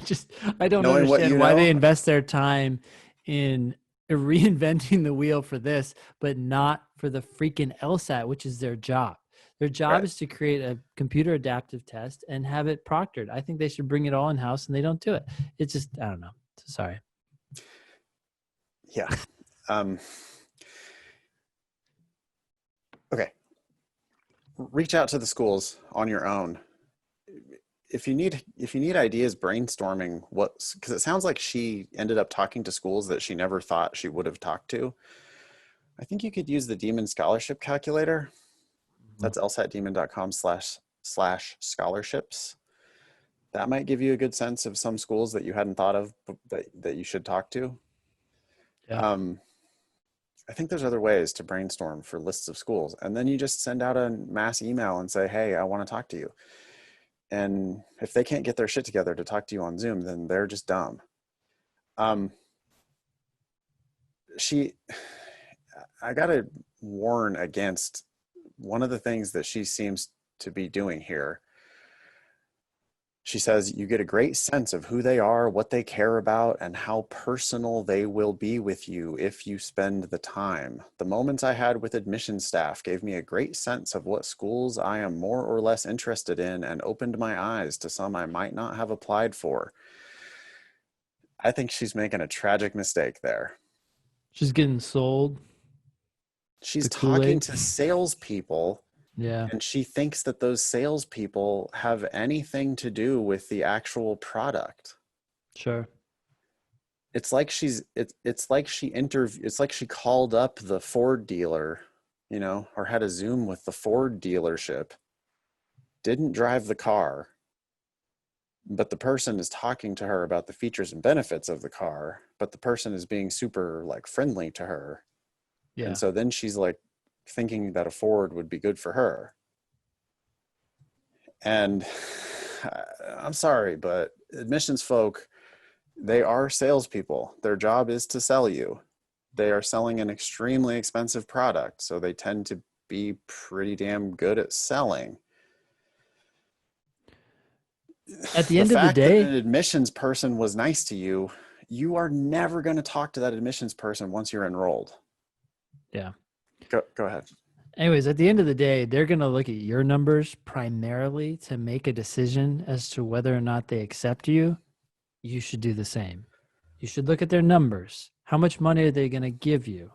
don't Knowing what understand you why they know? invest their time in reinventing the wheel for this, but not for the freaking LSAT, which is their job. Their job Right. is to create a computer adaptive test and have it proctored. I think they should bring it all in house, and they don't do it. It's just, I don't know. Sorry. Yeah. Um, okay. Reach out to the schools on your own. If you need ideas brainstorming what's, because it sounds like she ended up talking to schools that she never thought she would have talked to. I think you could use the Demon Scholarship Calculator. That's lsatdemon.com/scholarships. That might give you a good sense of some schools that you hadn't thought of that you should talk to. Yeah. Um, I think there's other ways to brainstorm for lists of schools. And then you just send out a mass email and say, hey, I want to talk to you. And if they can't get their shit together to talk to you on Zoom, then they're just dumb. Um, I got to warn against one of the things that she seems to be doing here. She says you get a great sense of who they are, what they care about, and how personal they will be with you if you spend the time. The moments I had with admissions staff gave me a great sense of what schools I am more or less interested in and opened my eyes to some I might not have applied for. I think she's making a tragic mistake there. She's getting sold She's the talking Kool-Aid. to salespeople, Yeah, and she thinks that those salespeople have anything to do with the actual product. sure. It's like it's like she called up the Ford dealer, or had a Zoom with the Ford dealership, didn't drive the car, but the person is talking to her about the features and benefits of the car, but the person is being super like friendly to her. And Yeah. so then she's like thinking that a Ford would be good for her. And I'm sorry, but admissions folk, they are salespeople. Their job is to sell you. They are selling an extremely expensive product, so they tend to be pretty damn good at selling. At the The end of the fact that day, an admissions person was nice to you, you are never going to talk to that admissions person once you're enrolled. yeah. Go ahead. Anyways, at the end of the day, they're going to look at your numbers primarily to make a decision as to whether or not they accept you. You should do the same. You should look at their numbers. How much money are they going to give you?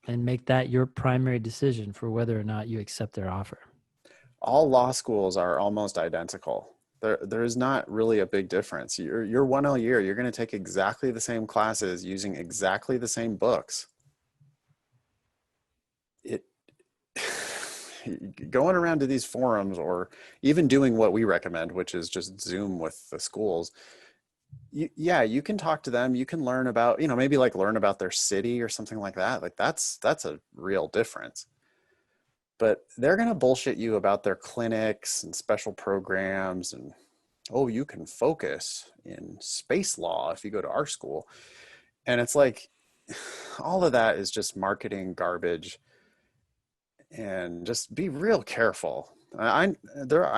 And make that your primary decision for whether or not you accept their offer. All law schools are almost identical. There is not really a big difference. You're 1L year. You're going to take exactly the same classes using exactly the same books. It going around to these forums or even doing what we recommend, which is just Zoom with the schools. You can talk to them. You can learn about, maybe like learn about their city or something like that. Like that's a real difference. But they're going to bullshit you about their clinics and special programs and, oh, you can focus in space law if you go to our school. And it's like, all of that is just marketing garbage. and just be real careful. I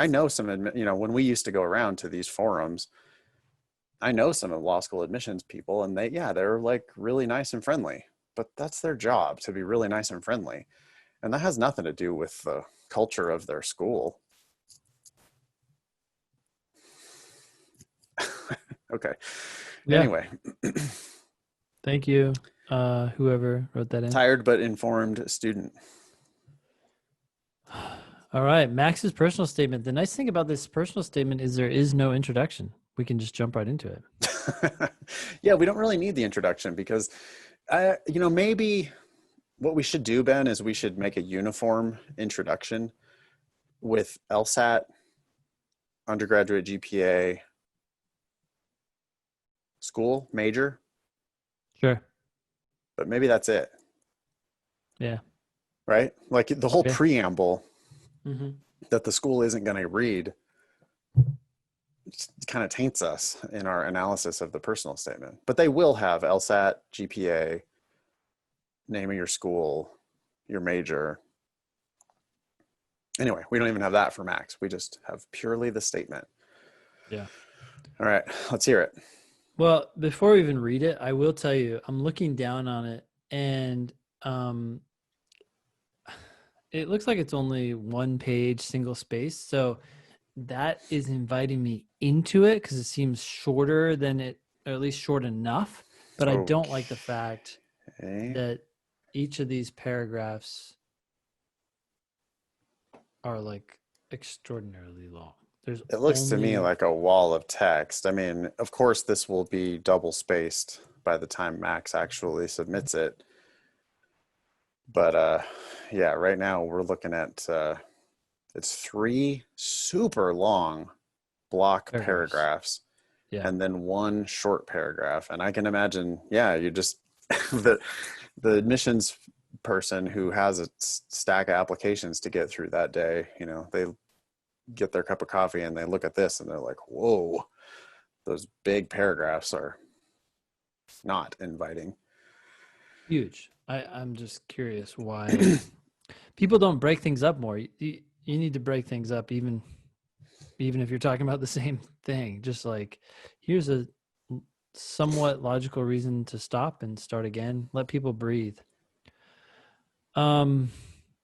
know some, when we used to go around to these forums, I know some of law school admissions people, and they're like really nice and friendly, but that's their job, to be really nice and friendly. And that has nothing to do with the culture of their school. Okay. Yeah. Anyway, Thank you, whoever wrote that in. tired but informed student. All right, Max's personal statement. The nice thing about this personal statement is there is no introduction. We can just jump right into it. Yeah, we don't really need the introduction because, maybe what we should do, Ben, is we should make a uniform introduction with LSAT, undergraduate GPA, school, major, Sure. but maybe that's it, Yeah. right? Like the whole Yeah. preamble Mm-hmm. that the school isn't going to read kind of taints us in our analysis of the personal statement. But they will have LSAT, GPA, name of your school, your major. Anyway, we don't even have that for Max. We just have purely the statement. Yeah. All right, let's hear it. Well, before we even read it, I will tell you, I'm looking down on it, and it looks like it's only one page, single space. So that is inviting me into it because it seems shorter than it, or at least short enough. But I don't like the fact that each of these paragraphs are like extraordinarily long. It looks to me like a wall of text. I mean, of course, this will be double spaced by the time Max actually submits it. But yeah, right now we're looking at it's 3 super long block paragraphs. Yeah. And then 1 short paragraph. And I can imagine, you just the admissions person who has a stack of applications to get through that day, they get their cup of coffee and they look at this and they're like, whoa, those big paragraphs are not inviting. Huge. I'm just curious why people don't break things up more. You need to break things up, even if you're talking about the same thing. Just like, here's a somewhat logical reason to stop and start again. Let people breathe. Okay, I'm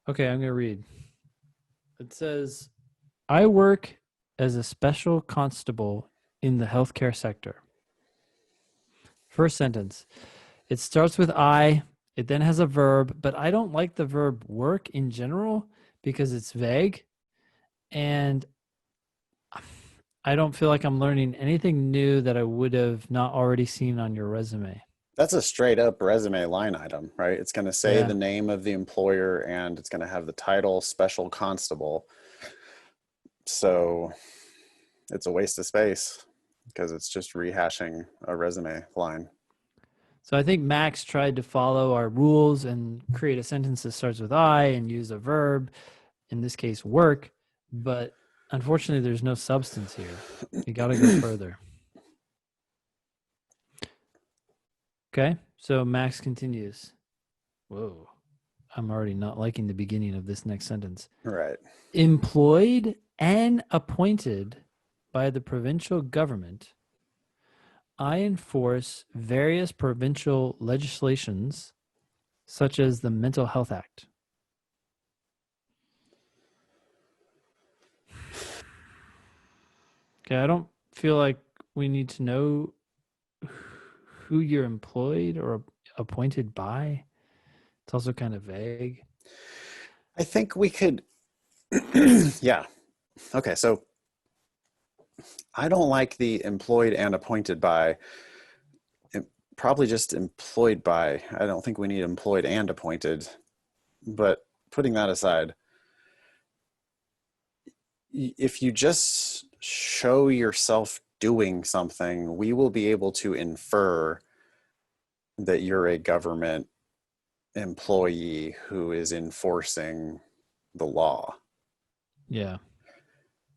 gonna read. It says, I work as a special constable in the healthcare sector. First sentence. It starts with I. It then has a verb, but I don't like the verb work in general because it's vague. And I don't feel like I'm learning anything new that I would have not already seen on your resume. That's a straight up resume line item, right? It's going to say the name of the employer and it's going to have the title special constable. So it's a waste of space because it's just rehashing a resume line. So I think Max tried to follow our rules and create a sentence that starts with I and use a verb, in this case, work. But unfortunately, there's no substance here. You got to go further. Okay, so Max continues. Whoa, I'm already not liking the beginning of this next sentence. Right. Employed and appointed by the provincial government, I enforce various provincial legislations, such as the Mental Health Act. Okay, I don't feel like we need to know who you're employed or appointed by. It's also kind of vague. I think we could, yeah. Okay, so I don't like the employed and appointed by, probably just employed by. I don't think we need employed and appointed. But putting that aside, if you just show yourself doing something, we will be able to infer that you're a government employee who is enforcing the law. Yeah.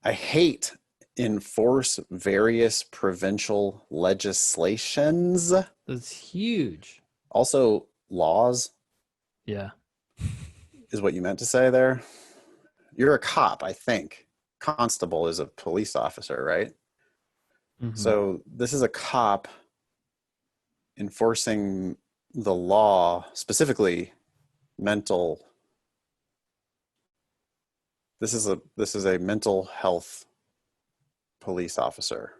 I hate enforce various provincial legislations. That's huge. Also, laws. Yeah. is what you meant to say there. You're a cop, I think. Constable is a police officer, right? Mm-hmm. So this is a cop enforcing the law, specifically mental. This is a mental health police officer.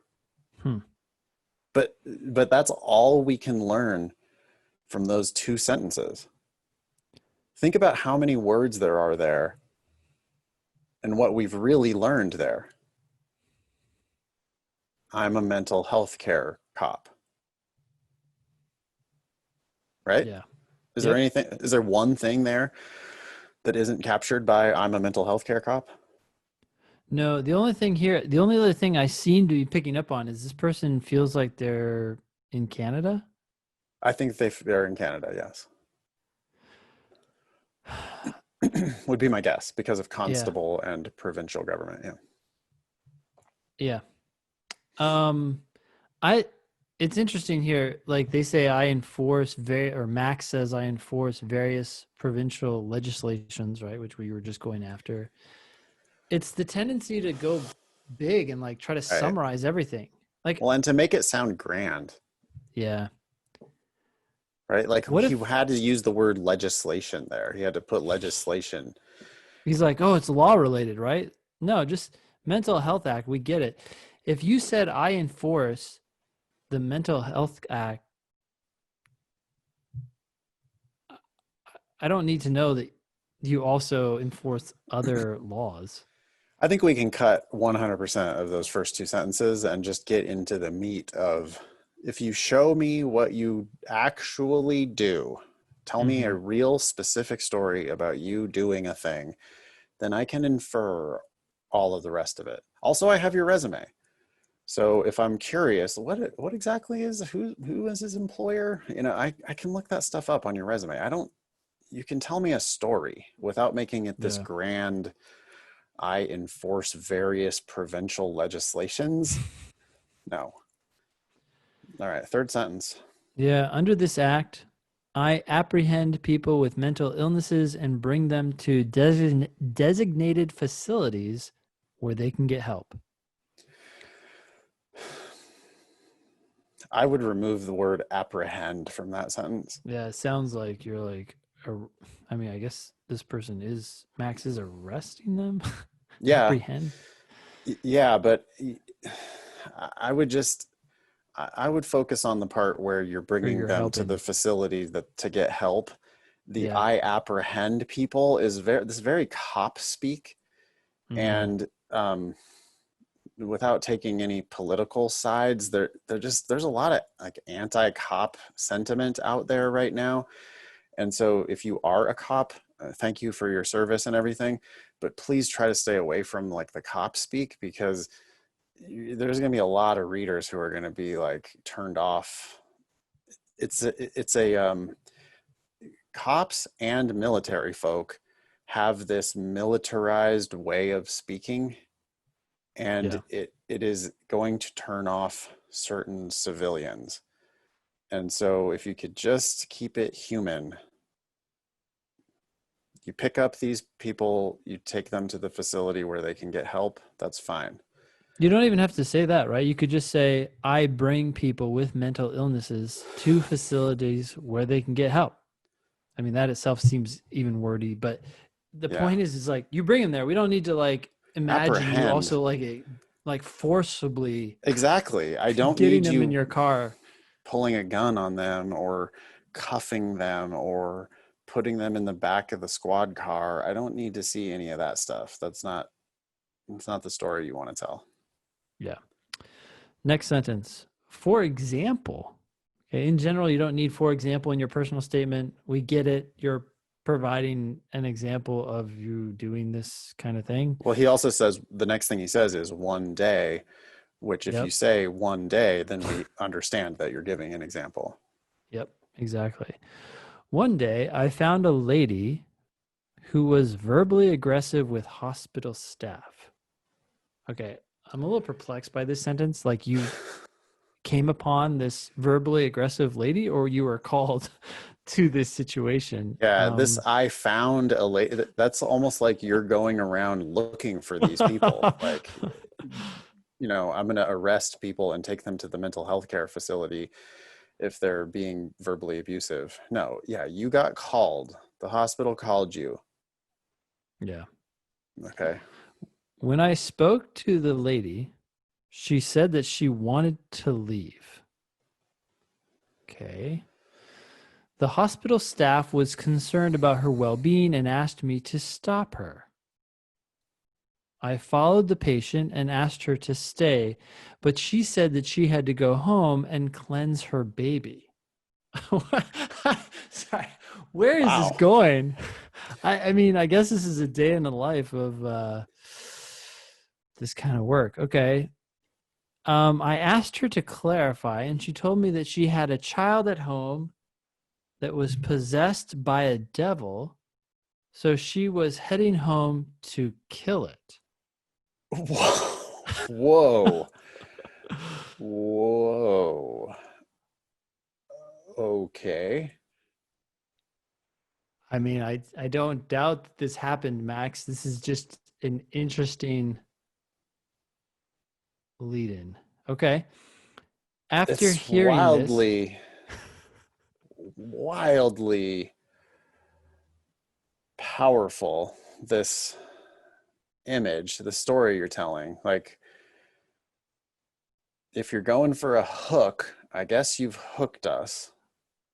Hmm. But that's all we can learn from those two sentences. Think about how many words there are there and what we've really learned there. I'm a mental health care cop, right? Yeah. Is Yep. there one thing there that isn't captured by I'm a mental health care cop? No, the only thing here, the only other thing I seem to be picking up on is this person feels like they're in Canada. I think they're in Canada, yes. Would be my guess because of Yeah. constable and provincial government. Yeah. Yeah. Um, I it's interesting here. Like they say, or Max says I enforce various provincial legislations, right? Which we were just going after. It's the tendency to go big and like try to Right. summarize everything. Like, Well, and to make it sound grand, yeah. right? Like What he if had to use the word legislation there. He had to put legislation. he's like, oh, it's law related, right? No, just mental health act. We get it. If you said I enforce the mental health act, I don't need to know that you also enforce other laws. I think we can cut 100% of those first two sentences and just get into the meat of if you show me what you actually do, tell me a Mm-hmm. real specific story about you doing a thing, then I can infer all of the rest of it. Also, I have your resume. So if I'm curious, what exactly is who is his employer? I can look that stuff up on your resume. I don't You can tell me a story without making it this Yeah. grand I enforce various provincial legislations. No. All right, third sentence. Yeah. Under this act, I apprehend people with mental illnesses and bring them to designated facilities where they can get help. I would remove the word apprehend from that sentence. Yeah. It sounds like you're like, I mean, I guess this person Max is arresting them. Yeah, Apprehend. yeah, but I would just I would focus on the part where you're Or bringing you're them to the helping. facility to get help. The Yeah. I apprehend people is very cop speak, Mm-hmm. and without taking any political sides, there's a lot of like anti-cop sentiment out there right now. And so if you are a cop, thank you for your service and everything, but please try to stay away from like the cop speak because there's going to be a lot of readers who are going to be like turned off. It's a cops and military folk have this militarized way of speaking, and Yeah. it is going to turn off certain civilians. And so if you could just keep it human, you pick up these people, you take them to the facility where they can get help, that's fine. You don't even have to say that, right? You could just say, I bring people with mental illnesses to facilities where they can get help. I mean, that itself seems even wordy, but the Yeah. point is like you bring them there. We don't need to like imagine you Apprehend. also like forcibly Exactly. I don't getting need them in you your car. pulling a gun on them or cuffing them or putting them in the back of the squad car. I don't need to see any of that stuff. It's not the story you want to tell. Yeah. Next sentence. For example, okay, in general, you don't need for example in your personal statement. We get it. You're providing an example of you doing this kind of thing. Well, he also says the next thing he says is one day, which if you Yep. say one day, then we understand that you're giving an example. Yep. Exactly. One day, I found a lady who was verbally aggressive with hospital staff. Okay, I'm a little perplexed by this sentence. Like you came upon this verbally aggressive lady, or you were called to this situation. Yeah, this I found a lady. That's almost like you're going around looking for these people. Like, I'm going to arrest people and take them to the mental health care facility if they're being verbally abusive. No, yeah, you got called. The hospital called you. Yeah. Okay. When I spoke to the lady, she said that she wanted to leave. Okay. The hospital staff was concerned about her well-being and asked me to stop her. I followed the patient and asked her to stay, but she said that she had to go home and cleanse her baby. Sorry, where is this Wow. going? I mean, I guess this is a day in the life of this kind of work. Okay. I asked her to clarify, and she told me that she had a child at home that was possessed by a devil, so she was heading home to kill it. Whoa. Whoa. Okay. I mean, I don't doubt that this happened, Max. This is just an interesting lead in. Okay. After It's hearing this, wildly powerful, this image, the story you're telling. Like, if you're going for a hook, I guess you've hooked us.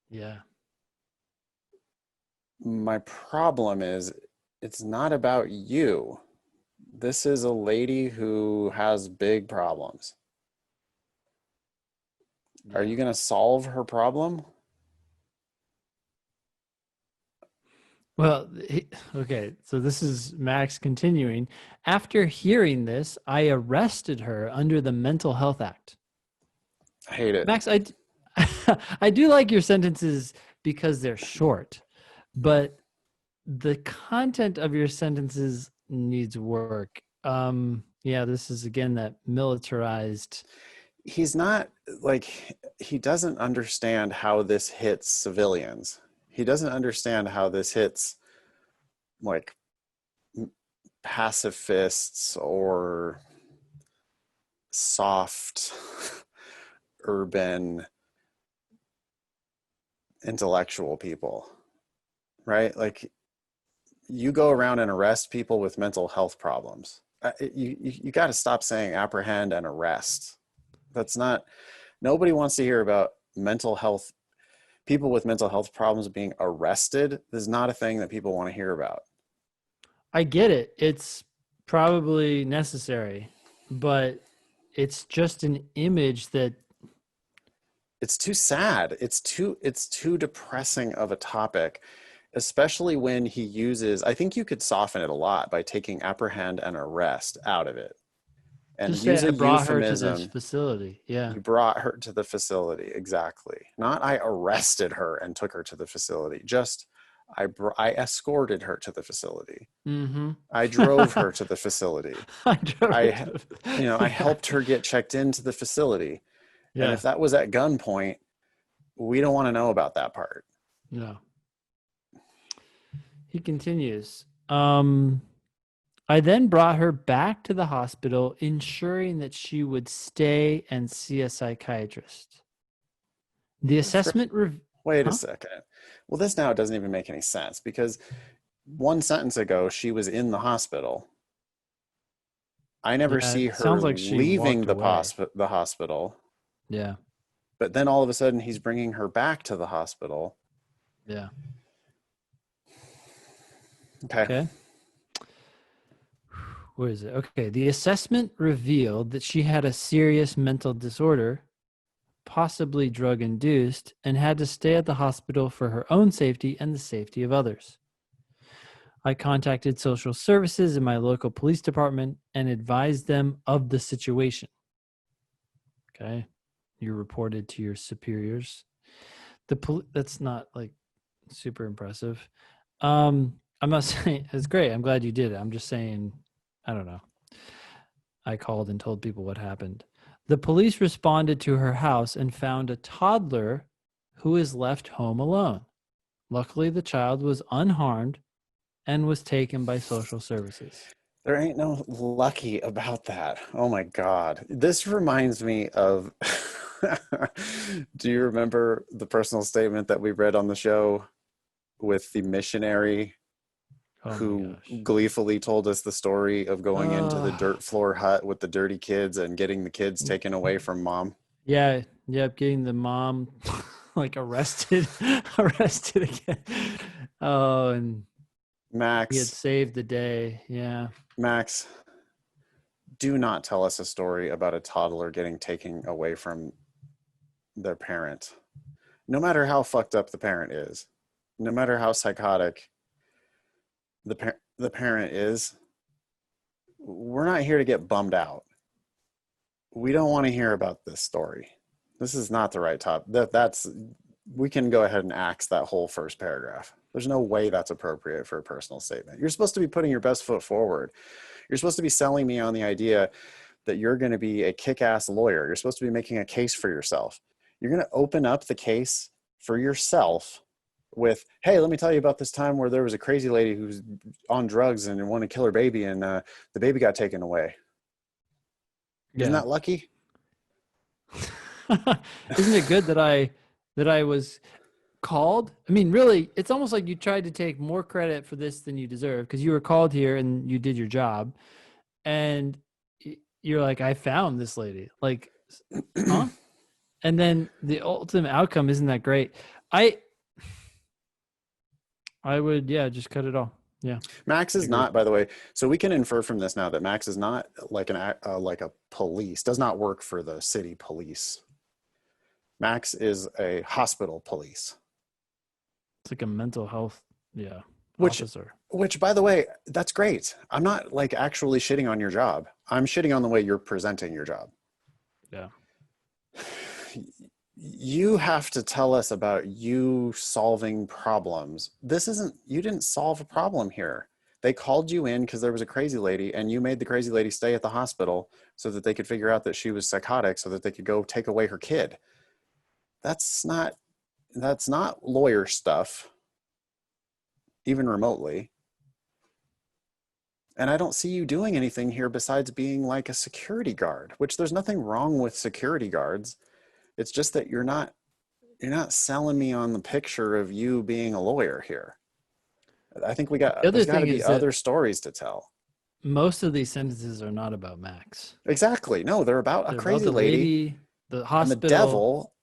yeah. My problem is it's not about you. This is a lady who has big problems. Are Yeah. you going to solve her problem? Well, okay. So this is Max continuing. After hearing this, I arrested her under the Mental Health Act. I hate it. Max, I do like your sentences because they're short, but the content of your sentences needs work. Yeah, this is again that militarized. He's not like, he doesn't understand how this hits civilians. He doesn't understand how this hits like pacifists or soft urban intellectual people, right? Like, you go around and arrest people with mental health problems. You got to stop saying apprehend and arrest. That's not, nobody wants to hear about mental health, people with mental health problems being arrested. This is not a thing that people want to hear about. I get it. It's probably necessary, but it's just an image that It's too sad. It's too depressing of a topic, especially when he uses, I think you could soften it a lot by taking apprehend and arrest out of it and just say use I a brought her to this euphemism. facility. Yeah. You brought her to the facility. Exactly. Not I arrested her and took her to the facility. Just I escorted her to the facility. Mm-hmm. I drove her to the facility. I drove her I, to I yeah. helped her get checked into the facility. And Yeah. if that was at gunpoint, we don't want to know about that part. No. He continues. I then brought her back to the hospital, ensuring that she would stay and see a psychiatrist. The assessment Wait a huh? second. Well, this now doesn't even make any sense because one sentence ago, she was in the hospital. I never Yeah, see it her sounds like she leaving walked the, away. the hospital. Yeah. But then all of a sudden, he's bringing her back to the hospital. Yeah. Okay. Okay. Where is it? Okay. The assessment revealed that she had a serious mental disorder, possibly drug induced, and had to stay at the hospital for her own safety and the safety of others. I contacted social services in my local police department and advised them of the situation. Okay. You reported to your superiors. That's not like super impressive. I'm not saying it's great. I'm glad you did it. I'm just saying, I don't know. I called and told people what happened. The police responded to her house and found a toddler who is left home alone. Luckily, the child was unharmed and was taken by social services. There ain't no lucky about that. Oh my God. This reminds me of do you remember the personal statement that we read on the show with the missionary Oh my who gosh. gleefully told us the story of going into the Uh, dirt floor hut with the dirty kids and getting the kids taken away from mom? yeah, yep, getting the mom like arrested, arrested again. Oh, and he had Max, saved the day. Yeah. Max, do not tell us a story about a toddler getting taken away from their parent. No matter how fucked up the parent is, no matter how psychotic the parent is, we're not here to get bummed out. We don't want to hear about this story. This is not the right topic. That's we can go ahead and axe that whole first paragraph. There's no way that's appropriate for a personal statement. You're supposed to be putting your best foot forward. You're supposed to be selling me on the idea that you're going to be a kick-ass lawyer. You're supposed to be making a case for yourself. You're going to open up the case for yourself with, hey, let me tell you about this time where there was a crazy lady who was on drugs and wanted to kill her baby, and the baby got taken away. Isn't Yeah. that lucky? Isn't it good that I was called? I mean, really, it's almost like you tried to take more credit for this than you deserve because you were called here and you did your job. And you're like, I found this lady. Like, huh? And then the ultimate outcome isn't that great. I I would, yeah, just cut it all. Yeah, Max I is agree. not, by the way. So we can infer from this now that Max is not like like a police. Does not work for the city police. Max is a hospital police. It's like a mental health, yeah, Which, officer. which, by the way, that's great. I'm not like actually shitting on your job. I'm shitting on the way you're presenting your job. Yeah. You have to tell us about you solving problems. This isn't, you didn't solve a problem here. They called you in because there was a crazy lady and you made the crazy lady stay at the hospital so that they could figure out that she was psychotic so that they could go take away her kid. That's not, that's not lawyer stuff, even remotely. And I don't see you doing anything here besides being like a security guard, which there's nothing wrong with security guards. It's just that you're not selling me on the picture of you being a lawyer here. I think The other there's got to thing be is that other stories to tell. most of these sentences are not about Max. Exactly. No, they're about a They're about crazy the lady lady, the and the hospital, devil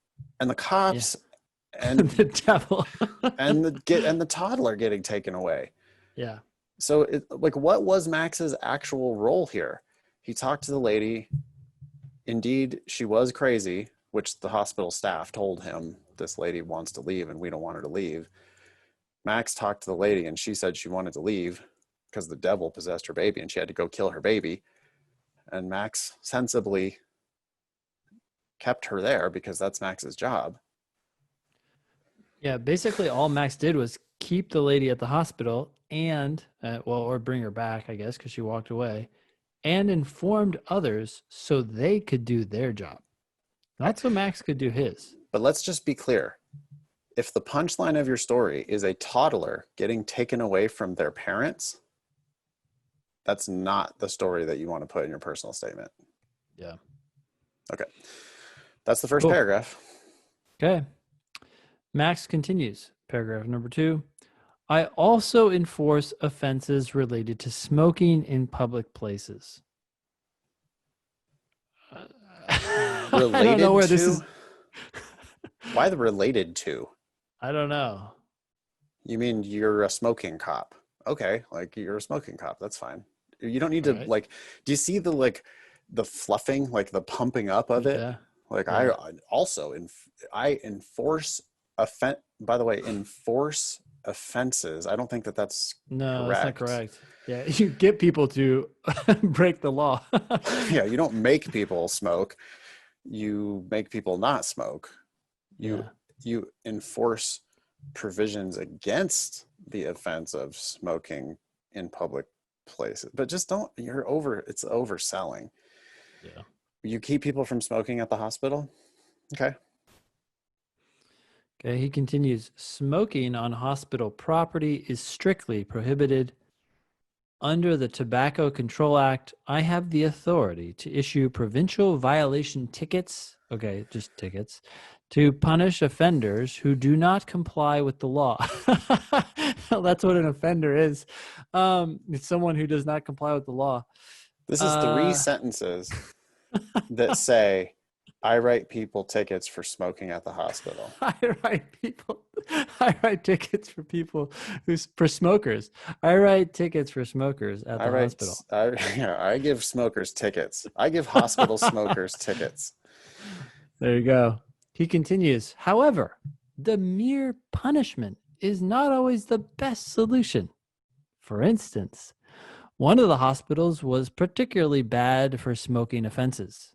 and the yeah, cops the and devil. and the toddler getting taken away. Yeah. So like what was Max's actual role here? He talked to the lady. Indeed, she was crazy, which the hospital staff told him this lady wants to leave and we don't want her to leave. Max talked to the lady and she said she wanted to leave because the devil possessed her baby and she had to go kill her baby. And Max sensibly kept her there because that's Max's job. Yeah, basically all Max did was keep the lady at the hospital and, well, or bring her back, I guess, because she walked away, and informed others so they could do their job. Not so Max could do his. But let's just be clear. If the punchline of your story is a toddler getting taken away from their parents, that's not the story that you want to put in your personal statement. Yeah. Okay. That's the first Cool. paragraph. Okay. Max continues, paragraph number 2. I also enforce offenses related to smoking in public places. I don't know Related where this to? is. Why the related to? I don't know. You mean you're a smoking cop? Okay, like you're a smoking cop. That's fine. You don't need All to right. like. Do you see the fluffing, like the pumping up of it? Yeah. Like Yeah. I enforce offense. By the way, enforce offenses. I don't think that that's No, that's not correct. correct. Yeah, you get people to break the law. Yeah, you don't make people smoke. You make people not smoke. You Yeah. you enforce provisions against the offense of smoking in public places. But just don't, it's overselling. Yeah. You keep people from smoking at the hospital? Okay. Okay, he continues, smoking on hospital property is strictly prohibited. Under the Tobacco Control Act, I have the authority to issue provincial violation tickets, okay, just tickets, to punish offenders who do not comply with the law. That's what an offender is. It's someone who does not comply with the law. This is three Uh, sentences that say, I write people tickets for smoking at the hospital. I write people. I write tickets for people for smokers. I write tickets for smokers at the hospital. I give smokers tickets. I give hospital smokers tickets. There you go. He continues, however, the mere punishment is not always the best solution. For instance, one of the hospitals was particularly bad for smoking offenses.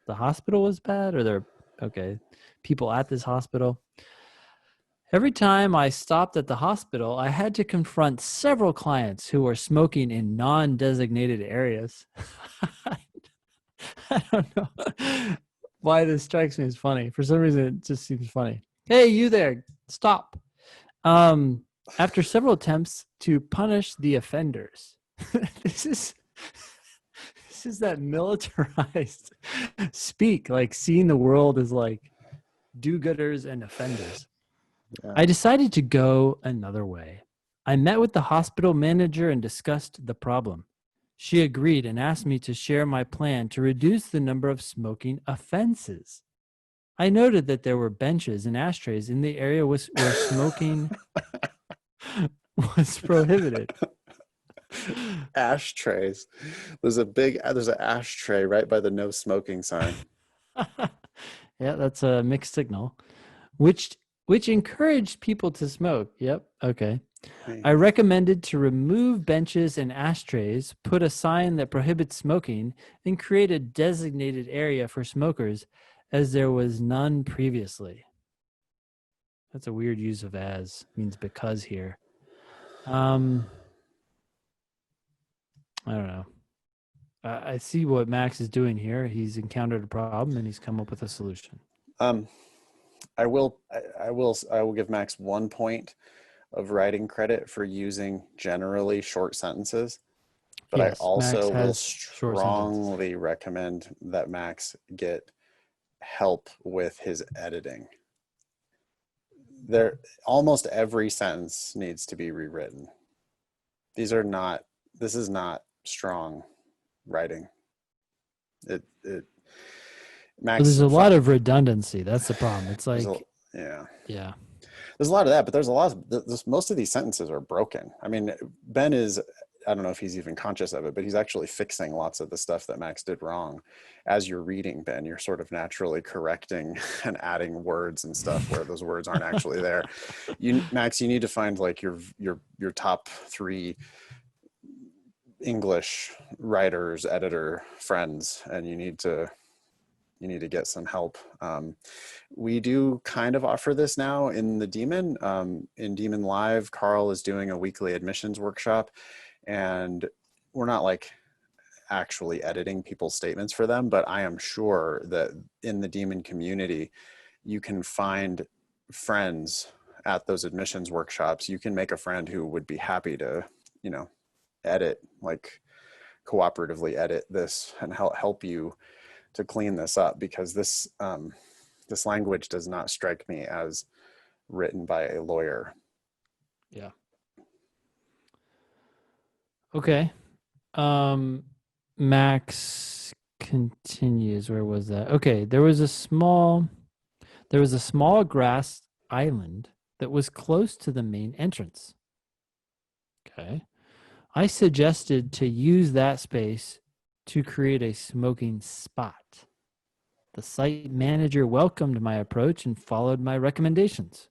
The hospital was bad, or there, okay, people at this hospital. Every time I stopped at the hospital, I had to confront several clients who were smoking in non designated areas. I don't know why this strikes me as funny. For some reason, it just seems funny. Hey, you there, stop. After several attempts to punish the offenders, this is this is that militarized speak, like seeing the world as like do-gooders and offenders. Yeah. I decided to go another way. I met with the hospital manager and discussed the problem. She agreed and asked me to share my plan to reduce the number of smoking offenses. I noted that there were benches and ashtrays in the area where smoking was prohibited. Ashtrays. There's an ashtray right by the no smoking sign. Yeah, that's a mixed signal, which encouraged people to smoke. Yep. Okay. I recommended to remove benches and ashtrays, put a sign that prohibits smoking, and create a designated area for smokers as there was none previously. That's a weird use of as, means because here. I don't know. I see what Max is doing here. He's encountered a problem and he's come up with a solution. I will give Max 1 point of writing credit for using generally short sentences, but I Yes, Max also will has short sentences. strongly recommend that Max get help with his editing. Almost every sentence needs to be rewritten. This is not strong writing. Max, There's a lot of redundancy. That's the problem. It's like, yeah. yeah. There's a lot of that, but there's a lot of most of these sentences are broken. I mean, Ben is, I don't know if he's even conscious of it, but he's actually fixing lots of the stuff that Max did wrong. As you're reading, Ben, you're sort of naturally correcting and adding words and stuff where those words aren't actually there. Max, you need to find like your top 3 English writers, editor friends, and you need to get some help. We do kind of offer this now in the Demon. In Demon Live, Carl is doing a weekly admissions workshop, and we're not like actually editing people's statements for them, but I am sure that in the Demon community, you can find friends at those admissions workshops. You can make a friend who would be happy to, edit, like cooperatively edit this and help you to clean this up, because this language does not strike me as written by a lawyer. Yeah. Okay. Max continues. Where was that? Okay, there was a small grass island that was close to the main entrance. Okay. I suggested to use that space to create a smoking spot. The site manager welcomed my approach and followed my recommendations.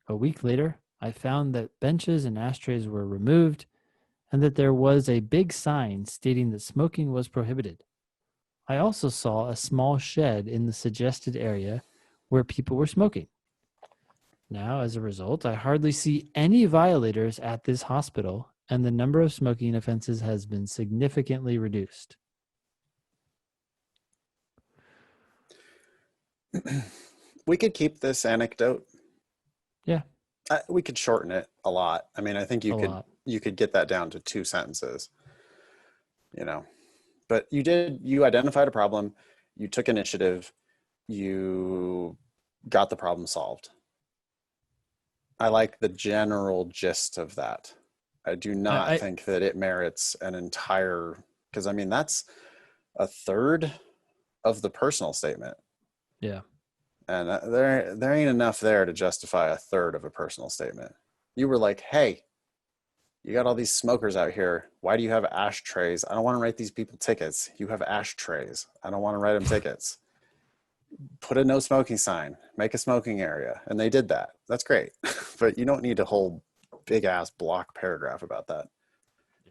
A week later, I found that benches and ashtrays were removed and that there was a big sign stating that smoking was prohibited. I also saw a small shed in the suggested area where people were smoking. Now, as a result, I hardly see any violators at this hospital, and the number of smoking offenses has been significantly reduced. We could keep this anecdote Yeah, We could shorten it a lot. I mean, I think a lot. you could get that down to 2 sentences, you know. But you identified a problem, you took initiative, you got the problem solved. I like the general gist of that. I do not I think that it merits an entire, because I mean, that's a third of the personal statement. yeah. And there ain't enough there to justify a third of a personal statement. You were like, hey, you got all these smokers out here. Why do you have ashtrays? I don't want to write these people tickets. You have ashtrays. I don't want to write them tickets. Put a no smoking sign, make a smoking area. And they did that. That's great. But you don't need a whole big ass block paragraph about that.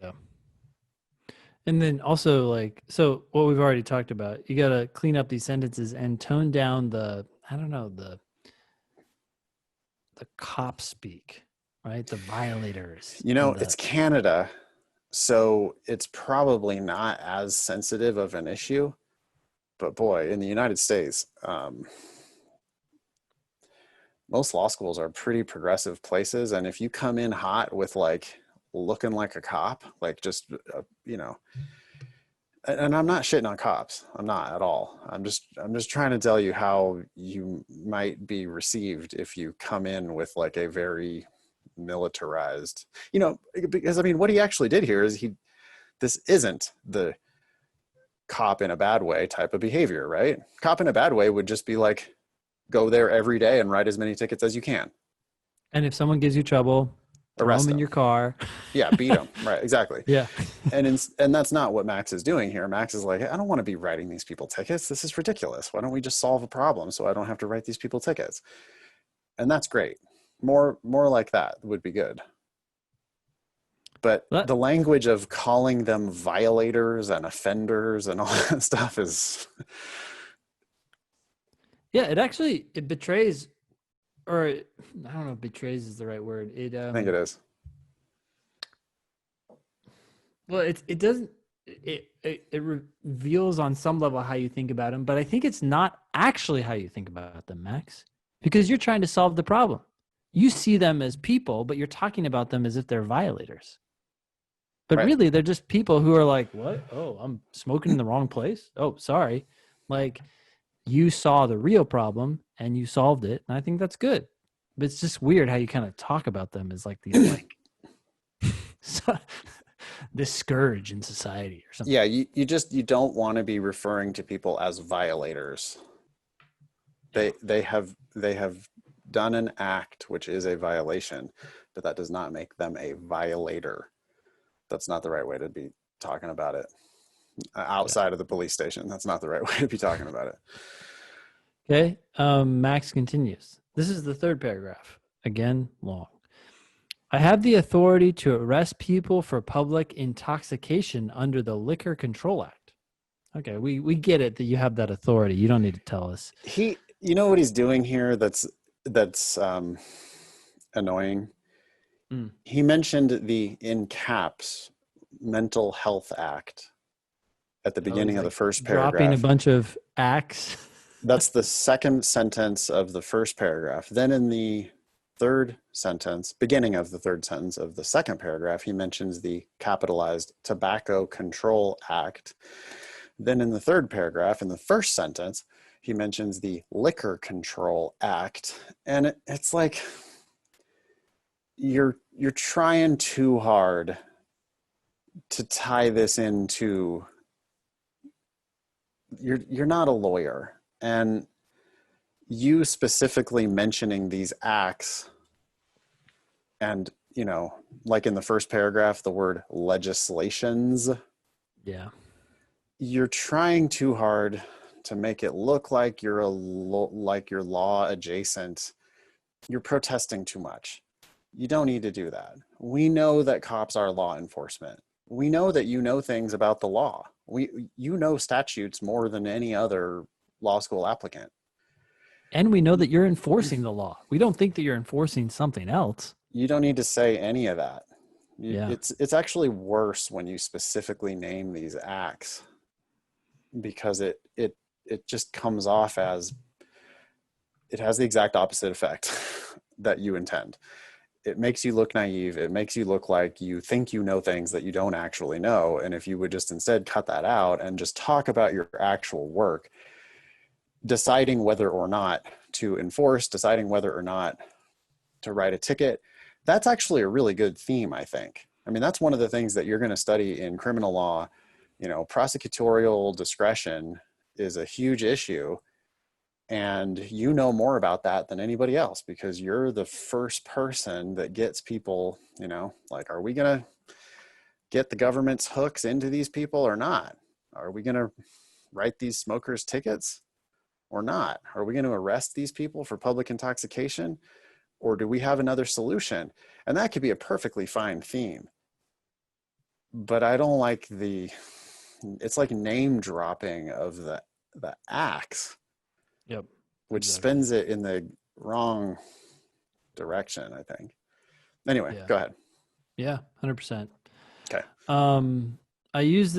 Yeah. And then also like, so what we've already talked about, you got to clean up these sentences and tone down the, I don't know, the cop speak, right? The violators You know, and the, it's Canada, so it's probably not as sensitive of an issue. But boy, in the United States, most law schools are pretty progressive places. And if you come in hot with like looking like a cop, like just, you know, and I'm not shitting on cops. I'm not at all. I'm just trying to tell you how you might be received if you come in with like a very militarized, you know, because I mean, what he actually did here is this isn't the cop in a bad way type of behavior, right? Cop in a bad way would just be like, go there every day and write as many tickets as you can. and if someone gives you trouble, throw Arrest them in them. your car. Yeah, beat them. Right, exactly. Yeah. And that's not what Max is doing here. Max is like, I don't want to be writing these people tickets. This is ridiculous. Why don't we just solve a problem so I don't have to write these people tickets? And that's great. More like that would be good. But But the language of calling them violators and offenders and all that stuff is, yeah, it betrays, or I don't know if betrays is the right word. I think it is. Well, it doesn't, it reveals on some level how you think about them, but I think it's not actually how you think about them, Max, because you're trying to solve the problem. You see them as people, but you're talking about them as if they're violators. But Right. really, they're just people who are like, what? Oh, I'm smoking in the wrong place. Oh, sorry. Like, you saw the real problem and you solved it. And I think that's good. But it's just weird how you kind of talk about them as like these, like, this scourge in society or something. Yeah, you don't want to be referring to people as violators. Yeah. They have done an act which is a violation, but that does not make them a violator. That's not the right way to be talking about it. Yeah. Outside of the police station, that's not the right way to be talking about it. Okay. Max continues. This is the third paragraph. Again, long. I have the authority to arrest people for public intoxication under the Liquor Control Act. Okay, we get it that you have that authority. You don't need to tell us. You know what he's doing here that's annoying. Mm. He mentioned the in caps Mental Health Act at the Oh, he's beginning of the like first dropping a paragraph. bunch of acts. That's the second sentence of the first paragraph. Then in the third sentence, beginning of the third sentence of the second paragraph, he mentions the capitalized Tobacco Control Act. Then in the third paragraph, in the first sentence, he mentions the Liquor Control Act. And it's like you're trying too hard to tie this into you're not a lawyer. And you specifically mentioning these acts and, you know, like in the first paragraph, the word legislations, Yeah. you're trying too hard to make it look like like you're law adjacent. You're protesting too much. You don't need to do that. We know that cops are law enforcement. We know that you know things about the law. You know statutes more than any other law school applicant. And we know that you're enforcing the law. We don't think that you're enforcing something else. You don't need to say any of that. Yeah. It's actually worse when you specifically name these acts because it just comes off as it has the exact opposite effect. that you intend. It makes you look naive. It makes you look like you think you know things that you don't actually know. And if you would just instead cut that out and just talk about your actual work, deciding whether or not to enforce, deciding whether or not to write a ticket, that's actually a really good theme, I think. I mean, that's one of the things that you're going to study in criminal law. You know, prosecutorial discretion is a huge issue. And you know more about that than anybody else because you're the first person that gets people, you know, like, are we going to get the government's hooks into these people or not? Are we going to write these smokers tickets or not? Are we going to arrest these people for public intoxication? Or do we have another solution? And that could be a perfectly fine theme. But I don't like it's like name dropping of the acts. Yep. Which Exactly. spins it in the wrong direction, I think. Anyway, Yeah. Go ahead. Yeah, 100%. Okay. I use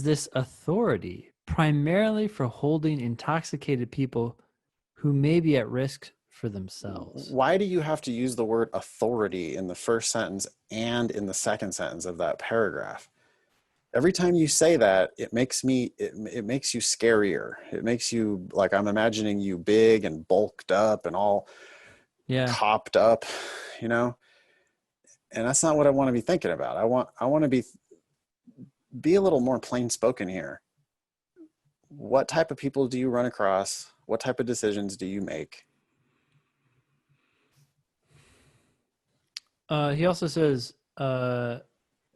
this authority primarily for holding intoxicated people who may be at risk for themselves. Why do you have to use the word authority in the first sentence and in the second sentence of that paragraph? Every time you say that, it makes you scarier. It makes you like, I'm imagining you big and bulked up and all copped up, you know? And that's not what I want to be thinking about. I want to be a little more plain spoken here. What type of people do you run across? What type of decisions do you make? He also says,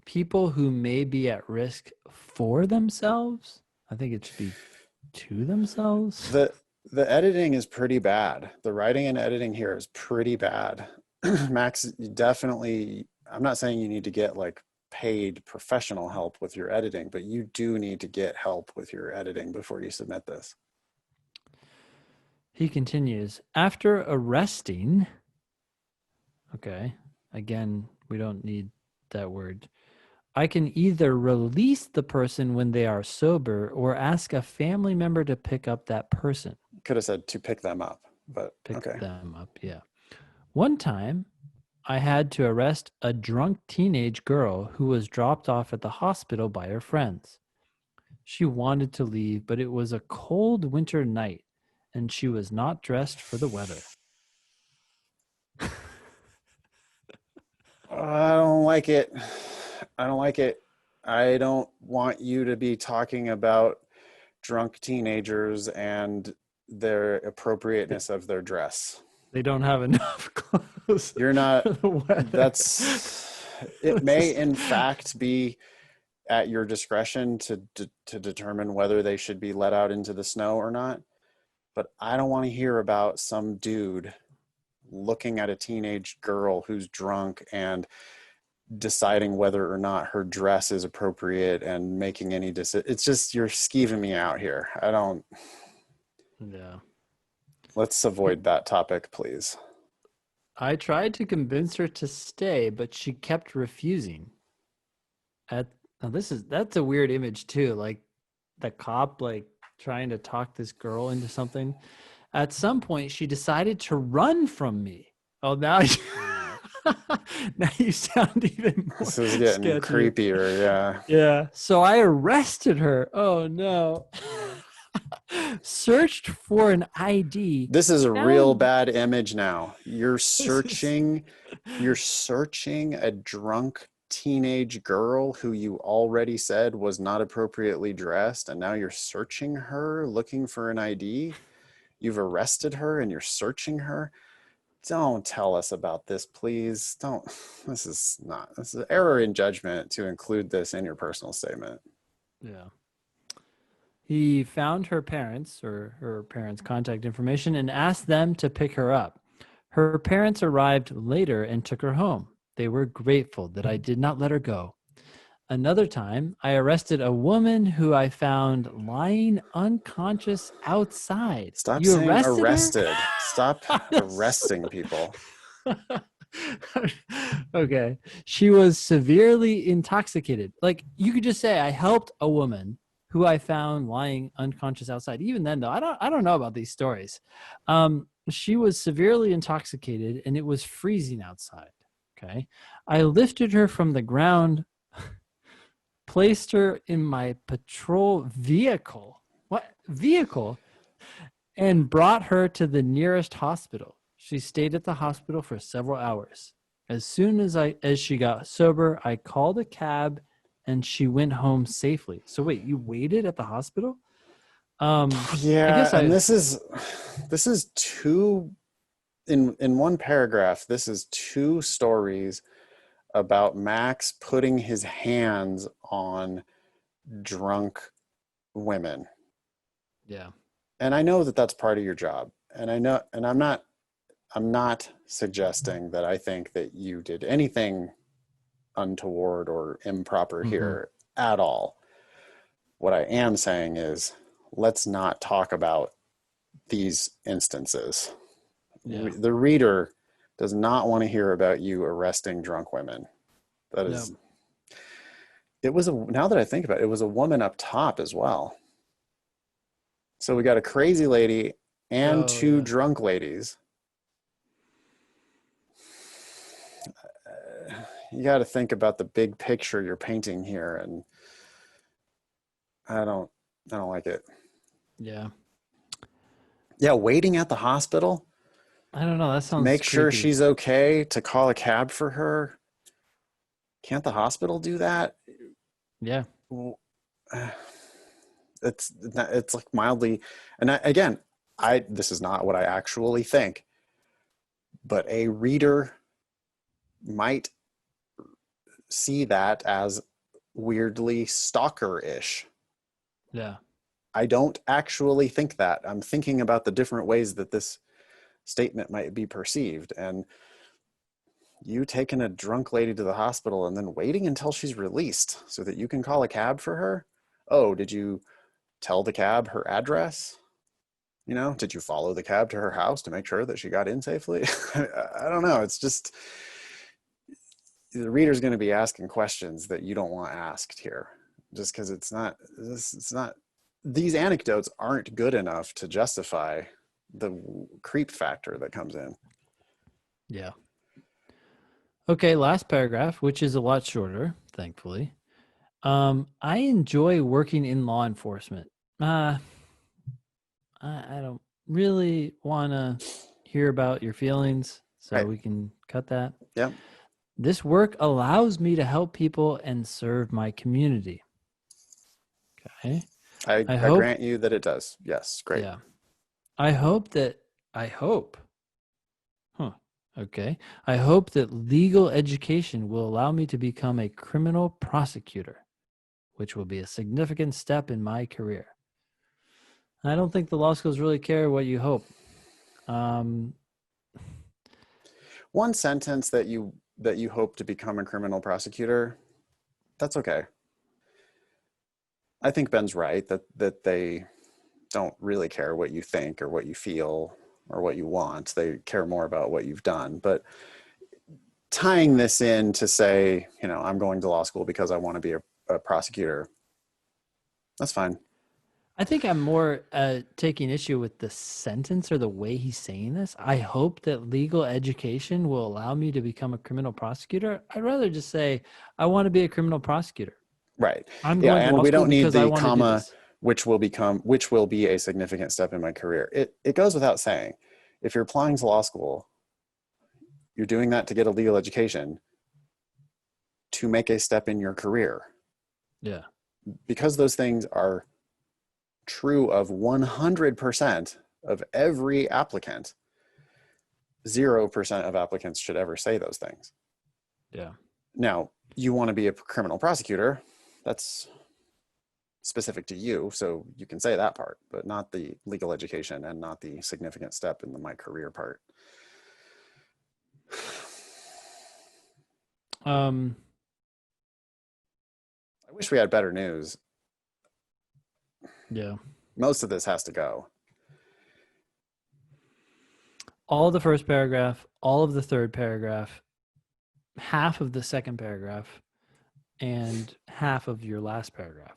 people who may be at risk for themselves. I think it should be to themselves. The editing is pretty bad. The writing and editing here is pretty bad. Max, definitely, I'm not saying you need to get like paid professional help with your editing, but you do need to get help with your editing before you submit this. He continues, after arresting, okay, again, we don't need that word. I can either release the person when they are sober or ask a family member to pick up that person. Could have said to pick them up, but pick okay. them up, yeah. One time, I had to arrest a drunk teenage girl who was dropped off at the hospital by her friends. She wanted to leave, but it was a cold winter night, and she was not dressed for the weather. I don't like it. I don't like it. I don't want you to be talking about drunk teenagers and their appropriateness of their dress. They don't have enough clothes. You're not, for the weather. It may in fact be at your discretion to determine whether they should be let out into the snow or not. But I don't want to hear about some dude looking at a teenage girl who's drunk and deciding whether or not her dress is appropriate and making any decision. It's just, you're skeeving me out here. I don't. Yeah. Let's avoid that topic, please. I tried to convince her to stay, but she kept refusing. That's a weird image too. Like the cop, like trying to talk this girl into something. At some point, she decided to run from me. Oh, now now you sound even more. This is getting sketchy. Creepier, yeah. Yeah. So I arrested her. Oh no. Searched for an ID. This is a real bad image now. You're searching a drunk teenage girl who you already said was not appropriately dressed, and now you're searching her looking for an ID. You've arrested her and you're searching her. Don't tell us about this, please. Don't. This is an error in judgment to include this in your personal statement. Yeah. He found her parents contact information and asked them to pick her up. Her parents arrived later and took her home. They were grateful that I did not let her go. Another time, I arrested a woman who I found lying unconscious outside. Stop you saying arrested. Stop arresting people. Okay. She was severely intoxicated. Like, you could just say, I helped a woman who I found lying unconscious outside. Even then, though, I don't know about these stories. She was severely intoxicated and it was freezing outside. Okay. I lifted her from the ground, placed her in my patrol vehicle. What vehicle? And brought her to the nearest hospital. She stayed at the hospital for several hours. As soon as she got sober, I called a cab and she went home safely. So wait, you waited at the hospital? I Yeah, guess and I this is two in one paragraph. This is two stories about Max putting his hands on drunk women. yeah. And I know that that's part of your job. And I know, and I'm not suggesting that I think that you did anything untoward or improper Mm-hmm. here at all. What I am saying is, let's not talk about these instances. Yeah. The reader does not want to hear about you arresting drunk women. That No. is, it was a, now that I think about it, it was a woman up top as well. So we got a crazy lady and Oh two yeah. drunk ladies. You got to think about the big picture you're painting here, and I don't, I don't like it. Yeah. Yeah, waiting at the hospital I don't know. That to sounds make sure creepy. she's okay, to call a cab for her. Can't the hospital do that? Yeah. It's like mildly, and again, I this is not what I actually think, but a reader might see that as weirdly stalker-ish. Yeah. I don't actually think that. I'm thinking about the different ways that this statement might be perceived, and you taking a drunk lady to the hospital and then waiting until she's released so that you can call a cab for her. Oh, did you tell the cab her address? You know, did you follow the cab to her house to make sure that she got in safely? I don't know. It's just the reader's going to be asking questions that you don't want asked here, just because it's not. These anecdotes aren't good enough to justify the creep factor that comes in. Yeah. Okay, last paragraph, which is a lot shorter, thankfully. I enjoy working in law enforcement. I don't really want to hear about your feelings, so Right. we can cut that. Yeah. This work allows me to help people and serve my community. Okay. I I hope, grant you that it does. Yes. Great. yeah. I hope that, I hope, huh, okay. I hope that legal education will allow me to become a criminal prosecutor, which will be a significant step in my career. I don't think the law schools really care what you hope. Um, One sentence that you hope to become a criminal prosecutor, that's okay. I think Ben's right that they don't really care what you think or what you feel or what you want. They care more about what you've done. But tying this in to say, you know, I'm going to law school because I want to be a prosecutor, that's fine. I think I'm more taking issue with the sentence or the way he's saying this. I hope that legal education will allow me to become a criminal prosecutor. I'd rather just say, I want to be a criminal prosecutor. Right. I'm Yeah. going to And law we school don't need because I the want to do comma, this. which will be a significant step in my career. It goes without saying, if you're applying to law school, you're doing that to get a legal education to make a step in your career, Yeah. because those things are true of 100% of every applicant. 0% of applicants should ever say those things. Yeah. Now, you want to be a criminal prosecutor, that's specific to you, so you can say that part, but not the legal education and not the significant step in my career part. Um, I wish we had better news. yeah. Most of this has to go. All of the first paragraph, all of the third paragraph, half of the second paragraph, and half of your last paragraph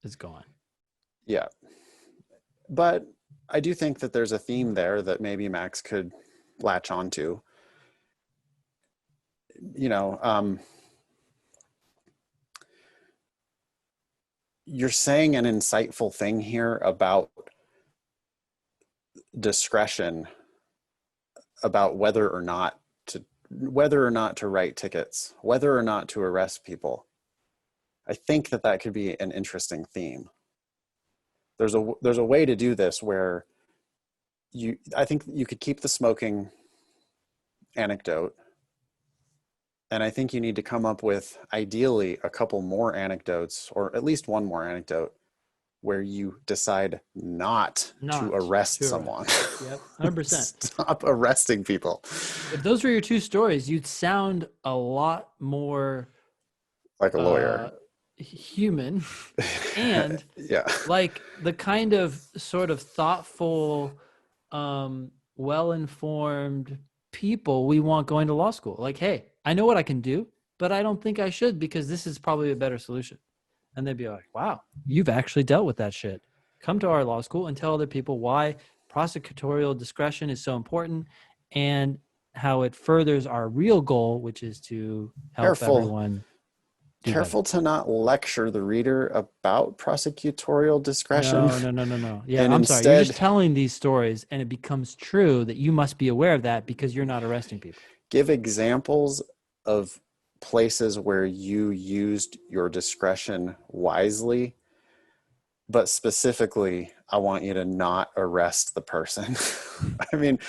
is gone. Yeah. But I do think that there's a theme there that maybe Max could latch onto. You know, you're saying an insightful thing here about discretion, about whether or not to write tickets, whether or not to arrest people. I think that that could be an interesting theme. There's a way to do this where I think you could keep the smoking anecdote, and I think you need to come up with ideally a couple more anecdotes, or at least one more anecdote where you decide not to arrest someone. Yep, 100%. Stop arresting people. If those were your two stories, you'd sound a lot more like a lawyer, human, and yeah, like the kind of sort of thoughtful, well-informed people we want going to law school. Like, hey, I know what I can do, but I don't think I should because this is probably a better solution. And they'd be like, wow, you've actually dealt with that shit. Come to our law school and tell other people why prosecutorial discretion is so important and how it furthers our real goal, which is to help everyone. Careful to not lecture the reader about prosecutorial discretion. No. Yeah, and I'm sorry. You're just telling these stories and it becomes true that you must be aware of that because you're not arresting people. Give examples of places where you used your discretion wisely, but specifically, I want you to not arrest the person. I mean,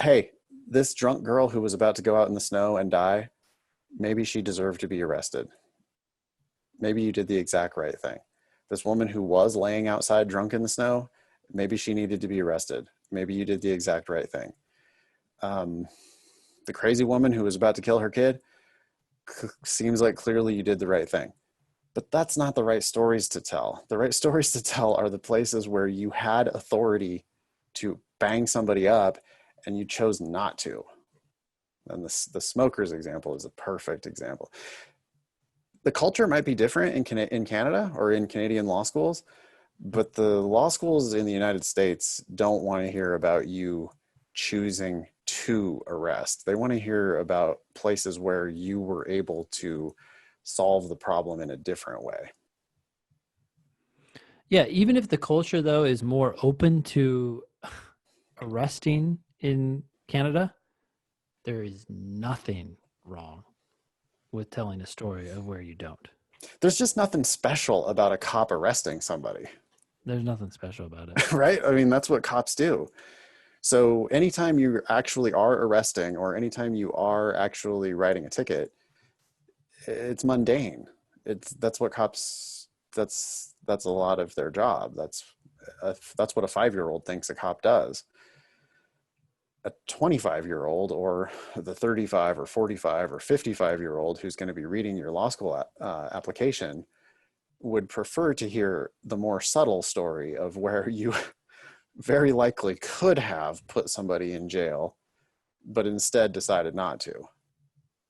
hey, this drunk girl who was about to go out in the snow and die, maybe she deserved to be arrested. Maybe you did the exact right thing. This woman who was laying outside drunk in the snow, maybe she needed to be arrested. Maybe you did the exact right thing. The crazy woman who was about to kill her kid, seems like clearly you did the right thing. But that's not the right stories to tell. The right stories to tell are the places where you had authority to bang somebody up and you chose not to. And the smokers example is a perfect example. The culture might be different in Canada or in Canadian law schools, but the law schools in the United States don't want to hear about you choosing to arrest. They want to hear about places where you were able to solve the problem in a different way. Yeah, even if the culture, though, is more open to arresting in Canada, there is nothing wrong with telling a story of where you don't. There's just nothing special about a cop arresting somebody. There's nothing special about it. Right? I mean, that's what cops do. So anytime you actually are arresting or anytime you are actually writing a ticket, it's mundane. That's what cops, that's a lot of their job. That's what a 5-year-old thinks a cop does. A 25-year-old or the 35 or 45 or 55-year-old who's going to be reading your law school application would prefer to hear the more subtle story of where you very likely could have put somebody in jail, but instead decided not to.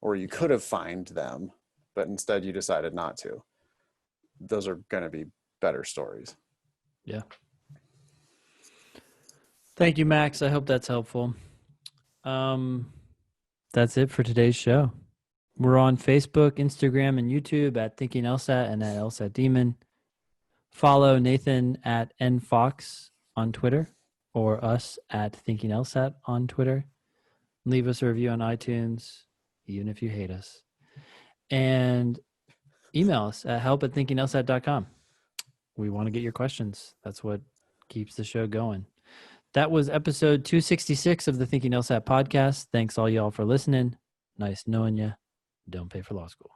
Or you could have fined them, but instead you decided not to. Those are going to be better stories. Yeah. Thank you, Max. I hope that's helpful. That's it for today's show. We're on Facebook, Instagram, and YouTube at Thinking LSAT and at LSAT Demon. Follow Nathan at nfox on Twitter or us at Thinking LSAT on Twitter. Leave us a review on iTunes, even if you hate us. And email us at help@thinkinglsat.com. We want to get your questions. That's what keeps the show going. That was episode 266 of the Thinking LSAT podcast. Thanks all y'all for listening. Nice knowing you. Don't pay for law school.